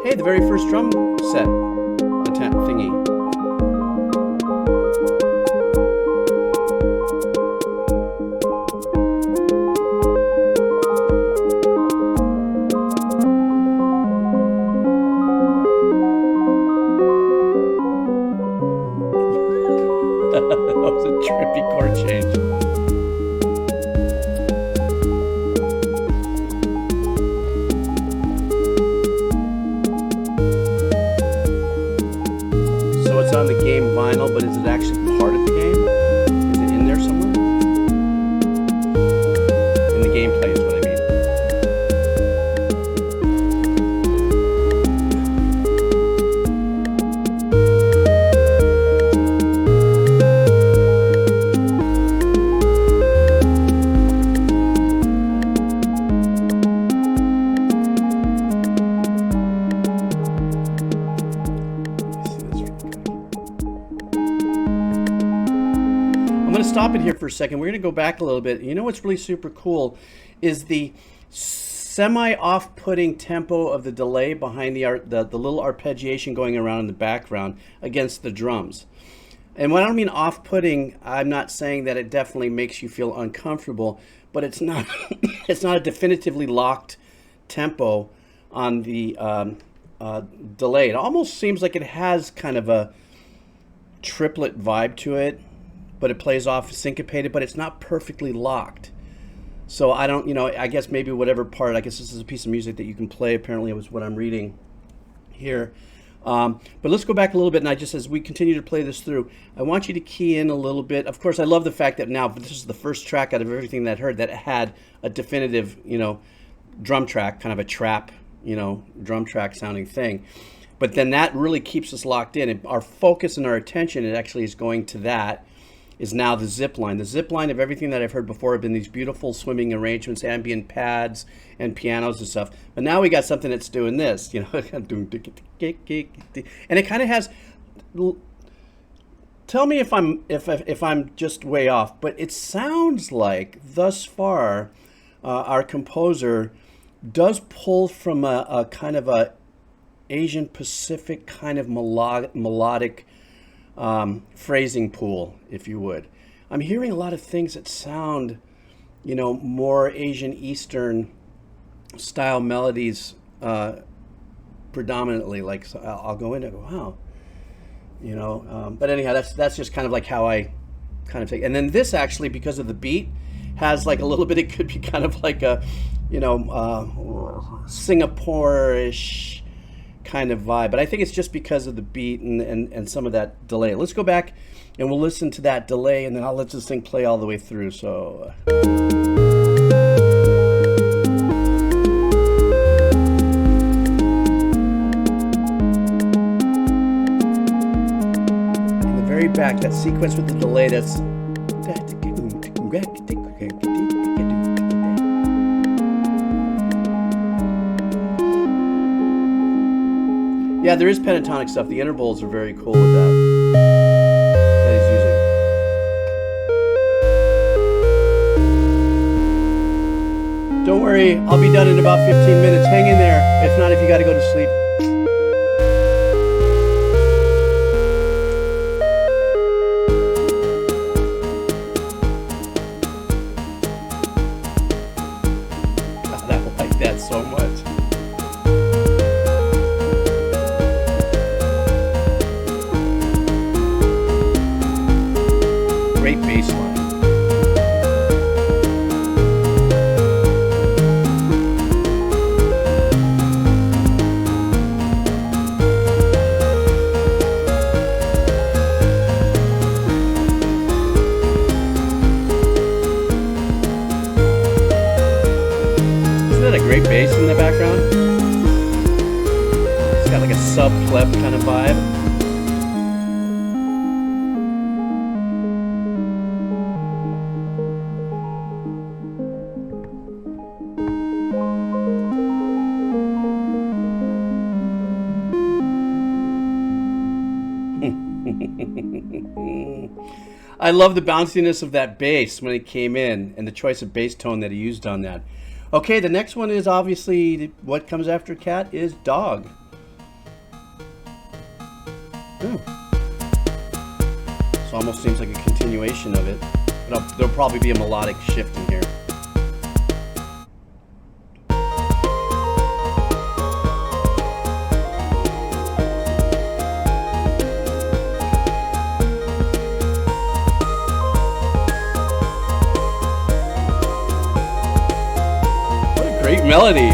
Hey, the very first drum set attempt thingy. That was a trippy chord change. So it's on the game vinyl, but is it actually part of the game? Is it in there somewhere? In the gameplay is what I mean. I'm going to stop it here for a second. We're going to go back a little bit. You know what's really super cool is the semi-off-putting tempo of the delay behind the little arpeggiation going around in the background against the drums. And when I don't mean off-putting, I'm not saying that it definitely makes you feel uncomfortable, but it's not it's not a definitively locked tempo on the delay. It almost seems like it has kind of a triplet vibe to it, but it plays off syncopated, but it's not perfectly locked. So I don't, I guess maybe whatever part, I guess this is a piece of music that you can play, apparently it was what I'm reading here. But let's go back a little bit, and as we continue to play this through, I want you to key in a little bit. Of course, I love the fact that now this is the first track out of everything that I heard that had a definitive, drum track, kind of a trap, drum track sounding thing. But then that really keeps us locked in. And our focus and our attention, it actually is going to that, is now the zip line. The zip line of everything that I've heard before have been these beautiful swimming arrangements, ambient pads, and pianos and stuff. But now we got something that's doing this, and it kind of has. Tell me if I'm just way off, but it sounds like thus far, our composer does pull from a kind of a Asian Pacific kind of melodic phrasing pool, if you would. I'm hearing a lot of things that sound, more Asian Eastern style melodies predominantly. Like, so I'll go in and go, wow, but anyhow, that's just kind of like how I kind of take. And then this actually, because of the beat, has like a little bit. It could be kind of like a, Singapore-ish kind of vibe, but I think it's just because of the beat and some of that delay. Let's go back and we'll listen to that delay, and then I'll let this thing play all the way through. So in the very back, that sequence with the delay, that's yeah, there is pentatonic stuff. The intervals are very cool with that he's using. Don't worry, I'll be done in about 15 minutes. Hang in there. If not, if you got to go to sleep. God, I like that so much. Great bass line. Isn't that a great bass in the background? It's got like a sub-clef kind of vibe. I love the bounciness of that bass when it came in and the choice of bass tone that he used on that. Okay, the next one is obviously what comes after cat is dog. Oh, this almost seems like a continuation of it. But there'll probably be a melodic shift in here. What a great melody.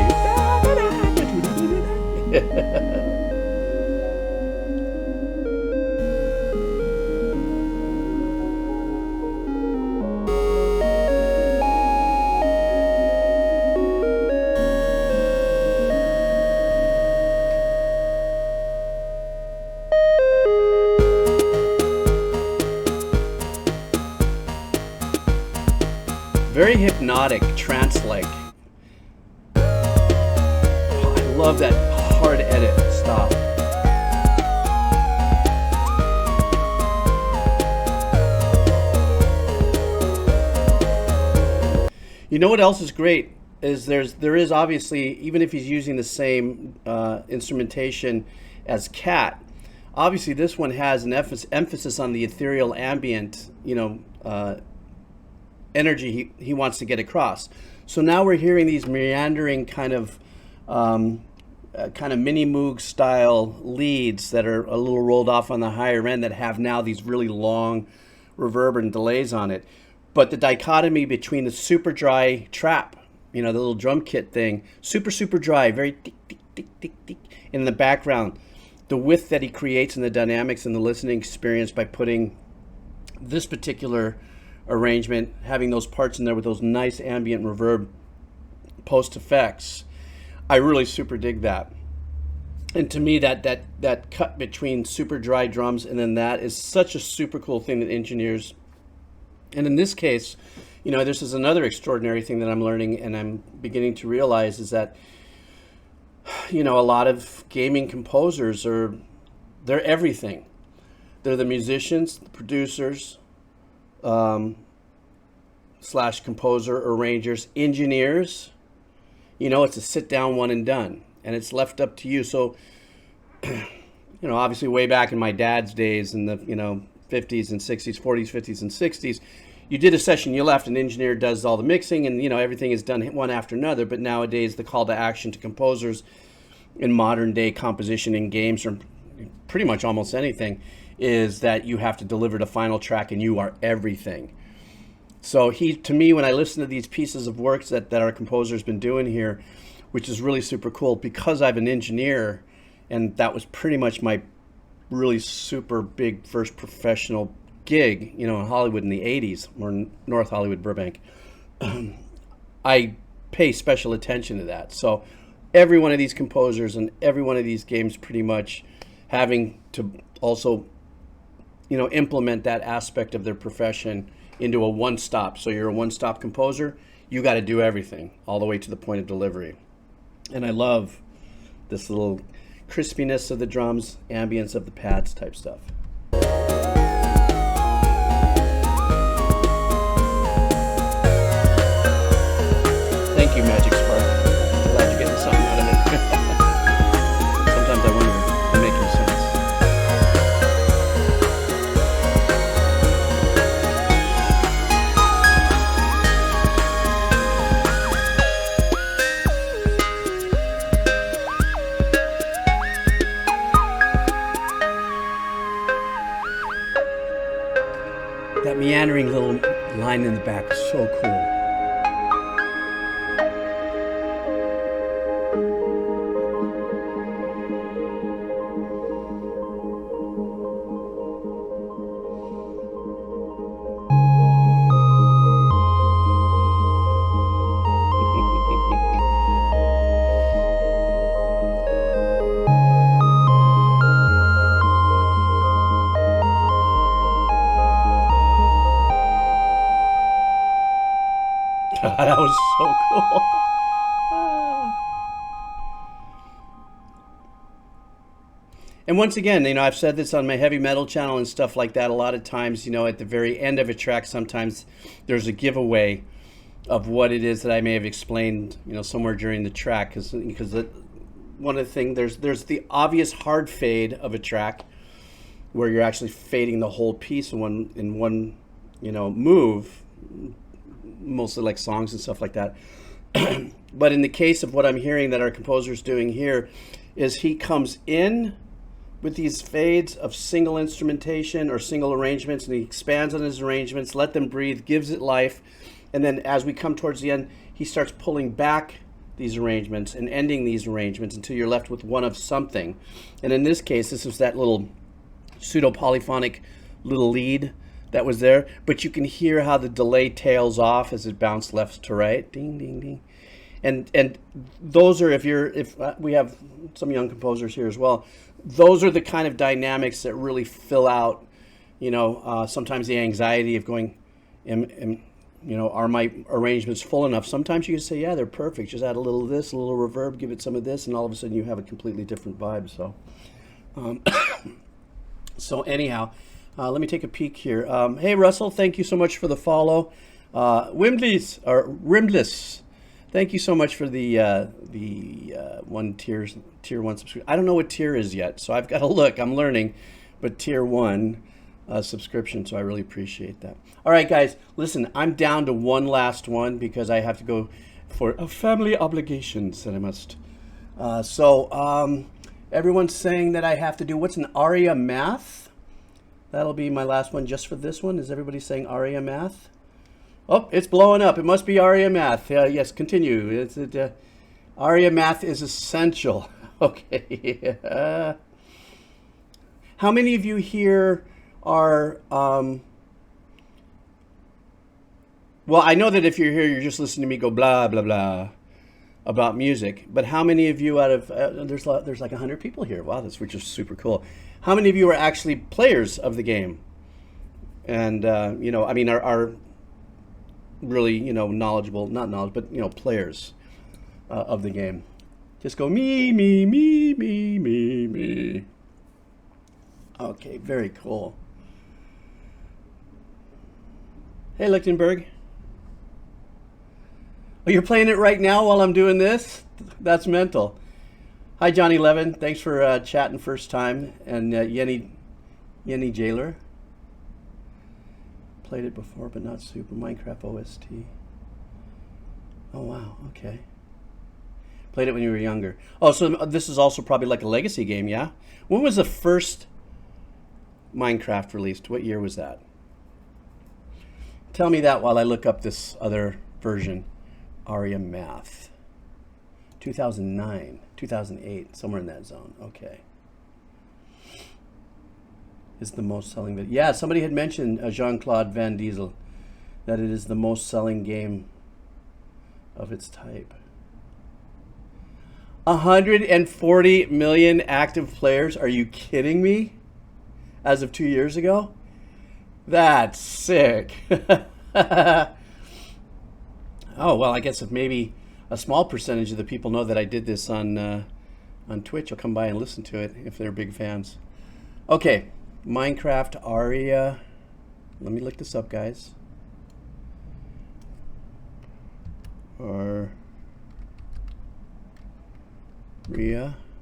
Very hypnotic, trance-like. Oh, I love that hard edit stop. You know what else is great is there is obviously, even if he's using the same instrumentation as Cat, obviously this one has an emphasis on the ethereal ambient, energy he wants to get across. So now we're hearing these meandering kind of mini Moog style leads that are a little rolled off on the higher end that have now these really long reverberant delays on it. But the dichotomy between the super dry trap, the little drum kit thing, super dry, very tick tick tick tick tick, in the background, the width that he creates and the dynamics and the listening experience by putting this particular arrangement, having those parts in there with those nice ambient reverb post effects, I really super dig that. And to me, that cut between super dry drums and then that is such a super cool thing that engineers, and in this case, this is another extraordinary thing that I'm learning and I'm beginning to realize is that a lot of gaming composers they're everything. They're the musicians, the producers, slash composer, arrangers, engineers. It's a sit down one and done, and it's left up to you. So, obviously way back in my dad's days in the 50s and 60s, 40s, 50s and 60s, you did a session, you left, an engineer does all the mixing, and everything is done one after another. But nowadays the call to action to composers in modern day composition in games or pretty much almost anything is that you have to deliver the final track and you are everything. So to me, when I listen to these pieces of works that our composer's been doing here, which is really super cool, because I'm an engineer, and that was pretty much my really super big first professional gig, in Hollywood in the 80s, or North Hollywood, Burbank, I pay special attention to that. So every one of these composers and every one of these games pretty much having to also implement that aspect of their profession into a one-stop. So you're a one-stop composer, you got to do everything all the way to the point of delivery. And I love this little crispiness of the drums, ambience of the pads type stuff. Thank you, Magic Spark. Glad you're getting something out of it. Sometimes I wonder if I'm making sense. That meandering little line in the back is so cool. That was so cool. And once again, I've said this on my heavy metal channel and stuff like that. A lot of times, at the very end of a track, sometimes there's a giveaway of what it is that I may have explained, somewhere during the track, because one of the things, there's the obvious hard fade of a track where you're actually fading the whole piece in one move, mostly like songs and stuff like that. But in the case of what I'm hearing that our composer's doing here, is he comes in with these fades of single instrumentation or single arrangements, and he expands on his arrangements, let them breathe, gives it life, and then as we come towards the end, he starts pulling back these arrangements and ending these arrangements until you're left with one of something. And in this case, this was that little pseudo-polyphonic little lead that was there, but you can hear how the delay tails off as it bounced left to right, ding, ding, ding. And those are, if we have some young composers here as well, those are the kind of dynamics that really fill out, sometimes the anxiety of going, are my arrangements full enough? Sometimes you can say, yeah, they're perfect. Just add a little of this, a little reverb, give it some of this, and all of a sudden you have a completely different vibe. So, so anyhow, let me take a peek here. Hey, Russell, thank you so much for the follow. Rimbliss, thank you so much for the tier 1 subscription. I don't know what tier is yet, so I've got to look. I'm learning, but tier 1 subscription, so I really appreciate that. All right, guys, listen, I'm down to one last one because I have to go for family obligations that I must. Everyone's saying that I have to do, what's an aria math? That'll be my last one just for this one. Is everybody saying aria math? Oh, it's blowing up. It must be aria math. Yes, continue. Aria math is essential. Okay. How many of you here are, well, I know that if you're here, you're just listening to me go blah, blah, blah about music. But how many of you out of, there's like 100 people here. Wow, which is super cool. How many of you are actually players of the game? And, are really, knowledgeable, not knowledge, but, players of the game. Just go me, me, me, me, me, me. Okay, very cool. Hey, Lichtenberg. Oh, you're playing it right now while I'm doing this? That's mental. Hi, Johnny Levin. Thanks for chatting first time. And Yenny Jailer. Played it before, but not Super Minecraft OST. Oh, wow. Okay. Played it when you were younger. Oh, so this is also probably like a legacy game, yeah? When was the first Minecraft released? What year was that? Tell me that while I look up this other version. Aria Math. 2009, 2008, somewhere in that zone. Okay. Is the most selling video. Yeah, somebody had mentioned Jean-Claude Van Diesel, that it is the most selling game of its type. 140 million active players. Are you kidding me? As of 2 years ago? That's sick. Oh, well, I guess if maybe a small percentage of the people know that I did this on Twitch, will come by and listen to it if they're big fans. Okay, Minecraft Aria. Let me look this up, guys. Aria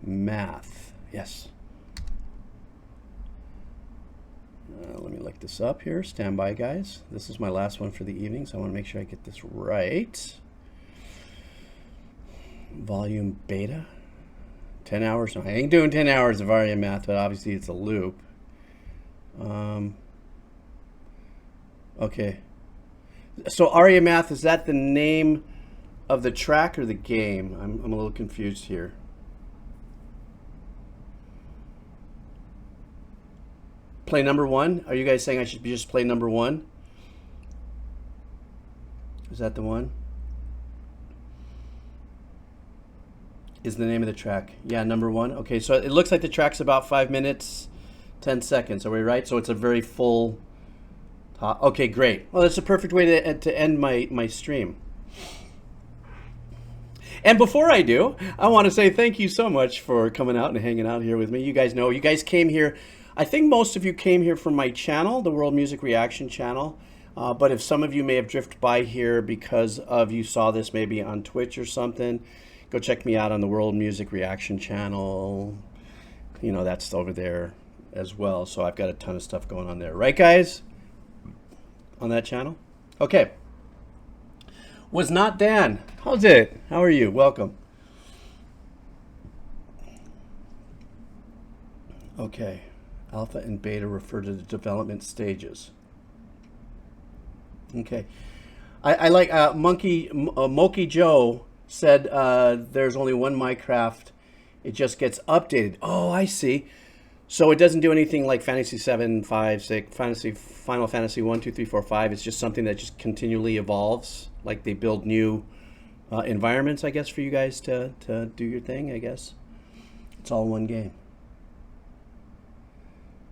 Math. Yes. Let me look this up here. Stand by, guys. This is my last one for the evening, so I want to make sure I get this right. Volume beta. 10 hours. No, I ain't doing 10 hours of Aria Math, but obviously it's a loop. Okay. So Aria Math, is that the name of the track or the game? I'm a little confused here. Play number 1? Are you guys saying I should just play number 1? Is that the one? Is the name of the track? Yeah, number 1. Okay, so it looks like the track's about 5 minutes, 10 seconds. Are we right? So it's a very full. Okay, great. Well, that's a perfect way to end my stream. And before I do, I want to say thank you so much for coming out and hanging out here with me. You guys know, you guys came here. I think most of you came here from my channel, the World Music Reaction channel. But if some of you may have drifted by here because of you saw this maybe on Twitch or something, go check me out on the World Music Reaction channel. You know, that's over there as well. So I've got a ton of stuff going on there. Right, guys? On that channel? Okay. Was not Dan. How's it? How are you? Welcome. Okay. Alpha and beta refer to the development stages. Okay. I like Moki Joe said there's only one Minecraft. It just gets updated. Oh, I see. So it doesn't do anything like Fantasy 7, 5, 6, Final Fantasy 1, 2, 3, 4, 5. It's just something that just continually evolves. Like they build new environments, I guess, for you guys to do your thing, I guess. It's all one game.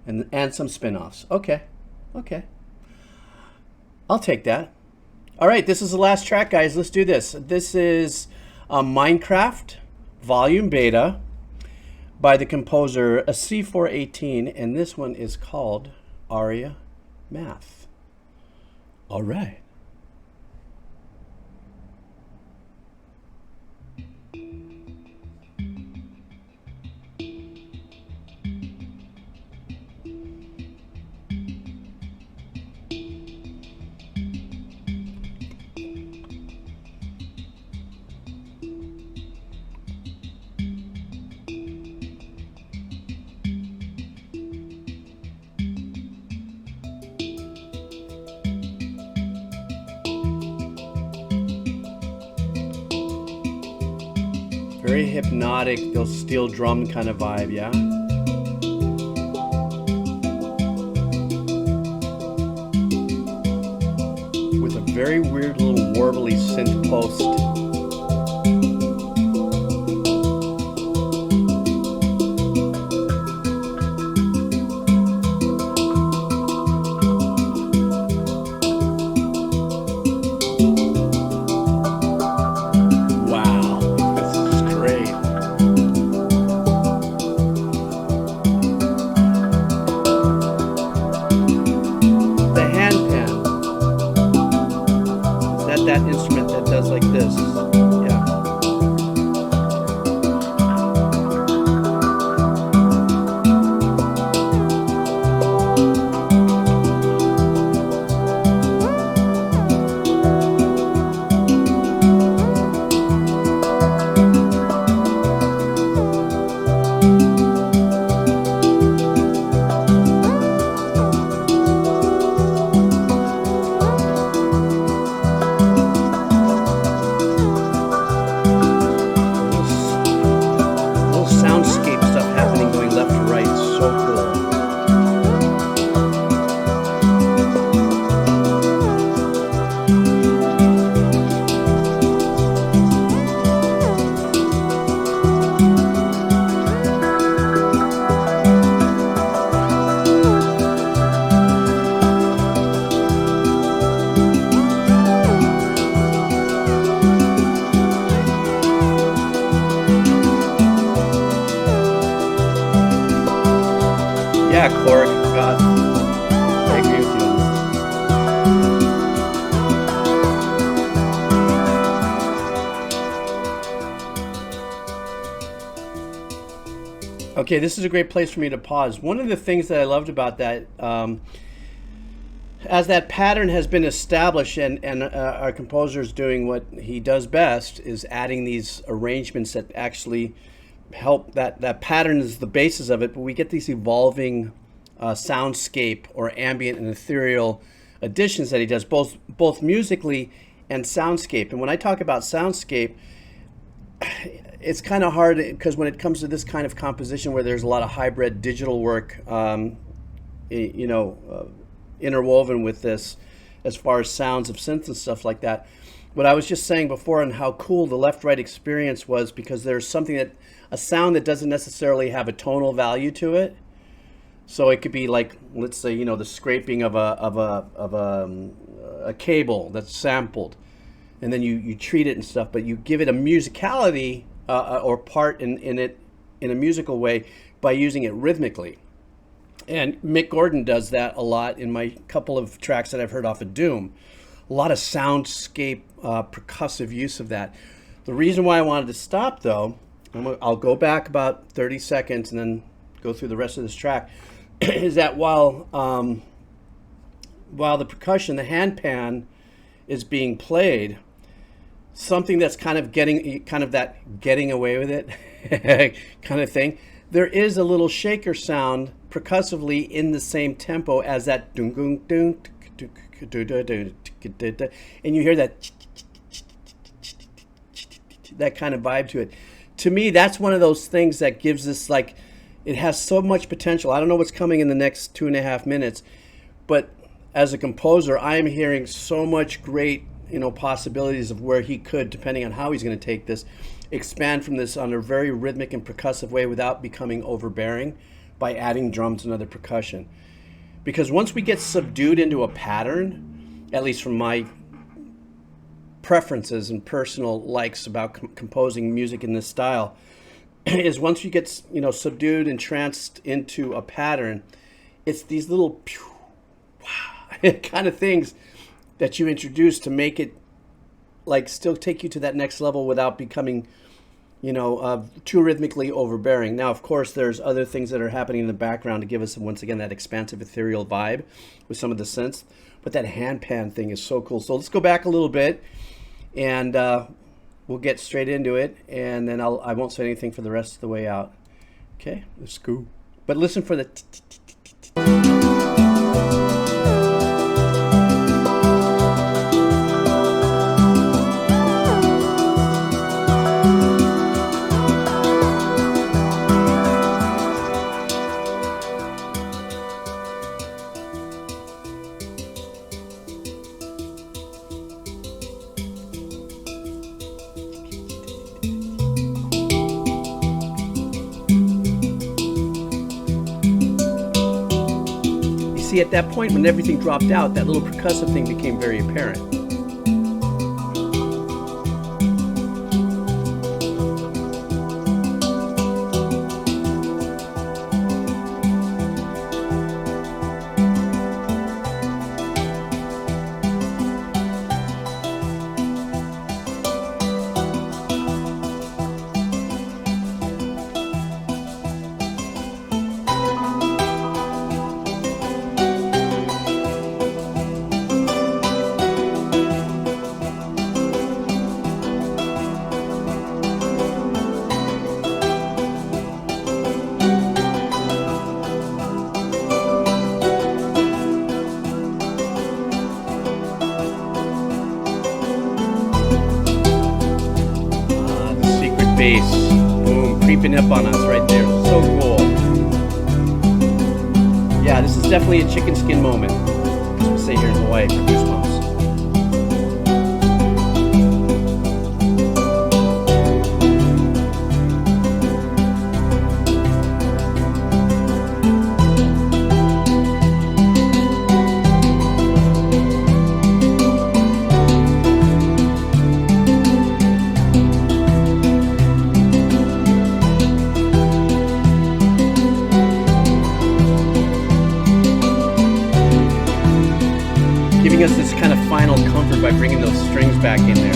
And some spin-offs. Okay. Okay. I'll take that. All right, this is the last track, guys. Let's do this. This is Minecraft Volume Beta by the composer C418, and this one is called Aria Math. All right. Very hypnotic, those steel drum kind of vibe, yeah? With a very weird little warbly synth post. That instrument that does like this. Yeah. Yeah, Cork, God, I agree with you. Okay, this is a great place for me to pause. One of the things that I loved about that, as that pattern has been established and our composer is doing what he does best, is adding these arrangements that actually help. That pattern is the basis of it, but we get these evolving soundscape or ambient and ethereal additions that he does, both musically and soundscape. And when I talk about soundscape, it's kind of hard because when it comes to this kind of composition where there's a lot of hybrid digital work, interwoven with this, as far as sounds of synths and stuff like that. What I was just saying before and how cool the left-right experience was, because there's a sound that doesn't necessarily have a tonal value to it. So it could be like, let's say, the scraping of a cable that's sampled, and then you treat it and stuff, but you give it a musicality or part in it in a musical way by using it rhythmically. And Mick Gordon does that a lot in my couple of tracks that I've heard off of Doom. A lot of soundscape, percussive use of that. The reason why I wanted to stop, though, I'll go back about 30 seconds and then go through the rest of this track, is that while the percussion, the hand pan, is being played, something that's kind of that getting away with it kind of thing, there is a little shaker sound percussively in the same tempo as that dung dung dung, and you hear that kind of vibe to it. To me, that's one of those things that gives this, like, it has so much potential. I don't know what's coming in the next 2.5 minutes, but as a composer, I am hearing so much great, possibilities of where he could, depending on how he's going to take this, expand from this on a very rhythmic and percussive way without becoming overbearing by adding drums and other percussion. Because once we get subdued into a pattern, at least from my preferences and personal likes about composing music in this style, is once you get subdued and tranced into a pattern, it's these little kind of things that you introduce to make it like still take you to that next level without becoming too rhythmically overbearing. Now, of course, there's other things that are happening in the background to give us, once again, that expansive ethereal vibe with some of the synths, but that hand pan thing is so cool. So let's go back a little bit and we'll get straight into it, and then I won't say anything for the rest of the way out. Okay, let's go. But listen for the See, at that point when everything dropped out, that little percussive thing became very apparent. Bass, boom, creeping up on us right there. So cool. Yeah, this is definitely a chicken skin moment, as we say here in Hawaii for Goosebumps. Giving us this kind of final comfort by bringing those strings back in there.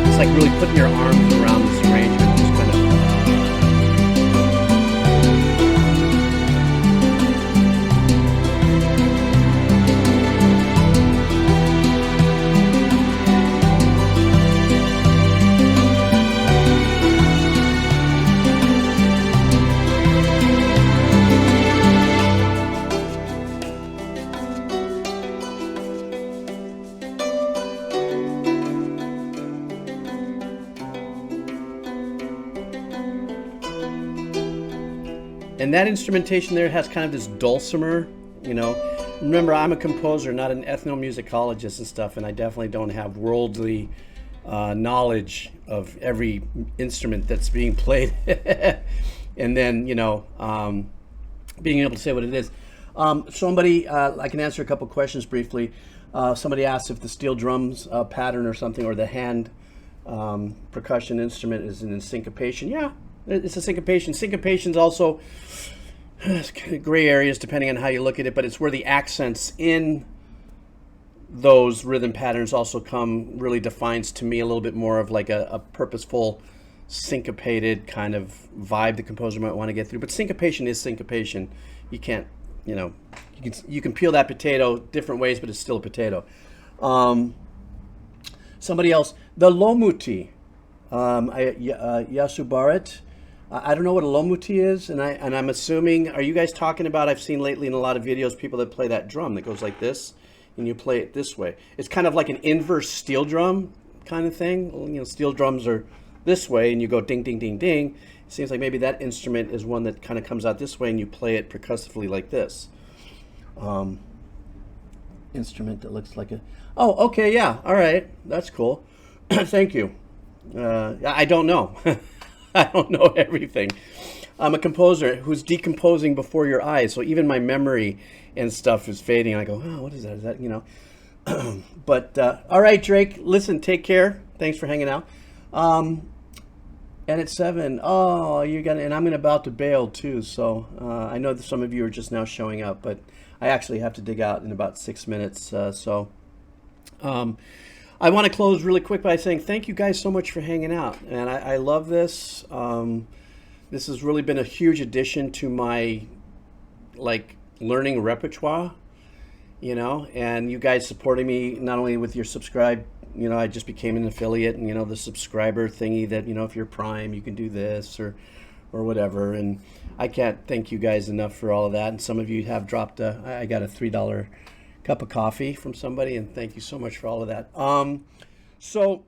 It's like really putting your arms around this arrangement, just kind of. And that instrumentation there has kind of this dulcimer, Remember, I'm a composer, not an ethnomusicologist and stuff, and I definitely don't have worldly knowledge of every instrument that's being played. And then, being able to say what it is. Somebody, I can answer a couple questions briefly. Somebody asked if the steel drums pattern or something, or the hand percussion instrument is in syncopation. Yeah, it's a syncopation. Syncopation's also gray areas depending on how you look at it, but it's where the accents in those rhythm patterns also come really defines to me a little bit more of like a purposeful syncopated kind of vibe the composer might want to get through. But syncopation is syncopation. You can't, you know, you can peel that potato different ways, but it's still a potato. Somebody else, the lomuti, Yasubaret. I don't know what a lomuti is, and I'm assuming, are you guys talking about? I've seen lately in a lot of videos people that play that drum that goes like this, and you play it this way. It's kind of like an inverse steel drum kind of thing. You know, steel drums are this way, and you go ding, ding, ding, ding. It seems like maybe that instrument is one that kind of comes out this way, and you play it percussively like this. Instrument that looks like a... Oh, okay, yeah, all right, that's cool. Thank you. I don't know. I don't know everything. I'm a composer who's decomposing before your eyes, so even my memory and stuff is fading. I go, oh, what is that? Is that, you know? But, all right, Drake, listen, take care. Thanks for hanging out. And it's 7. Oh, you're gonna, and I'm about to bail too. So I know that some of you are just now showing up, but I actually have to dig out in about 6 minutes. I want to close really quick by saying thank you guys so much for hanging out, and I love this. This has really been a huge addition to my learning repertoire, you know, and you guys supporting me not only with your subscribe. You know, I just became an affiliate, and, you know, the subscriber thingy that, you know, if you're Prime, you can do this or whatever. And I can't thank you guys enough for all of that. And some of you have dropped I got a $3 cup of coffee from somebody, and thank you so much for all of that. So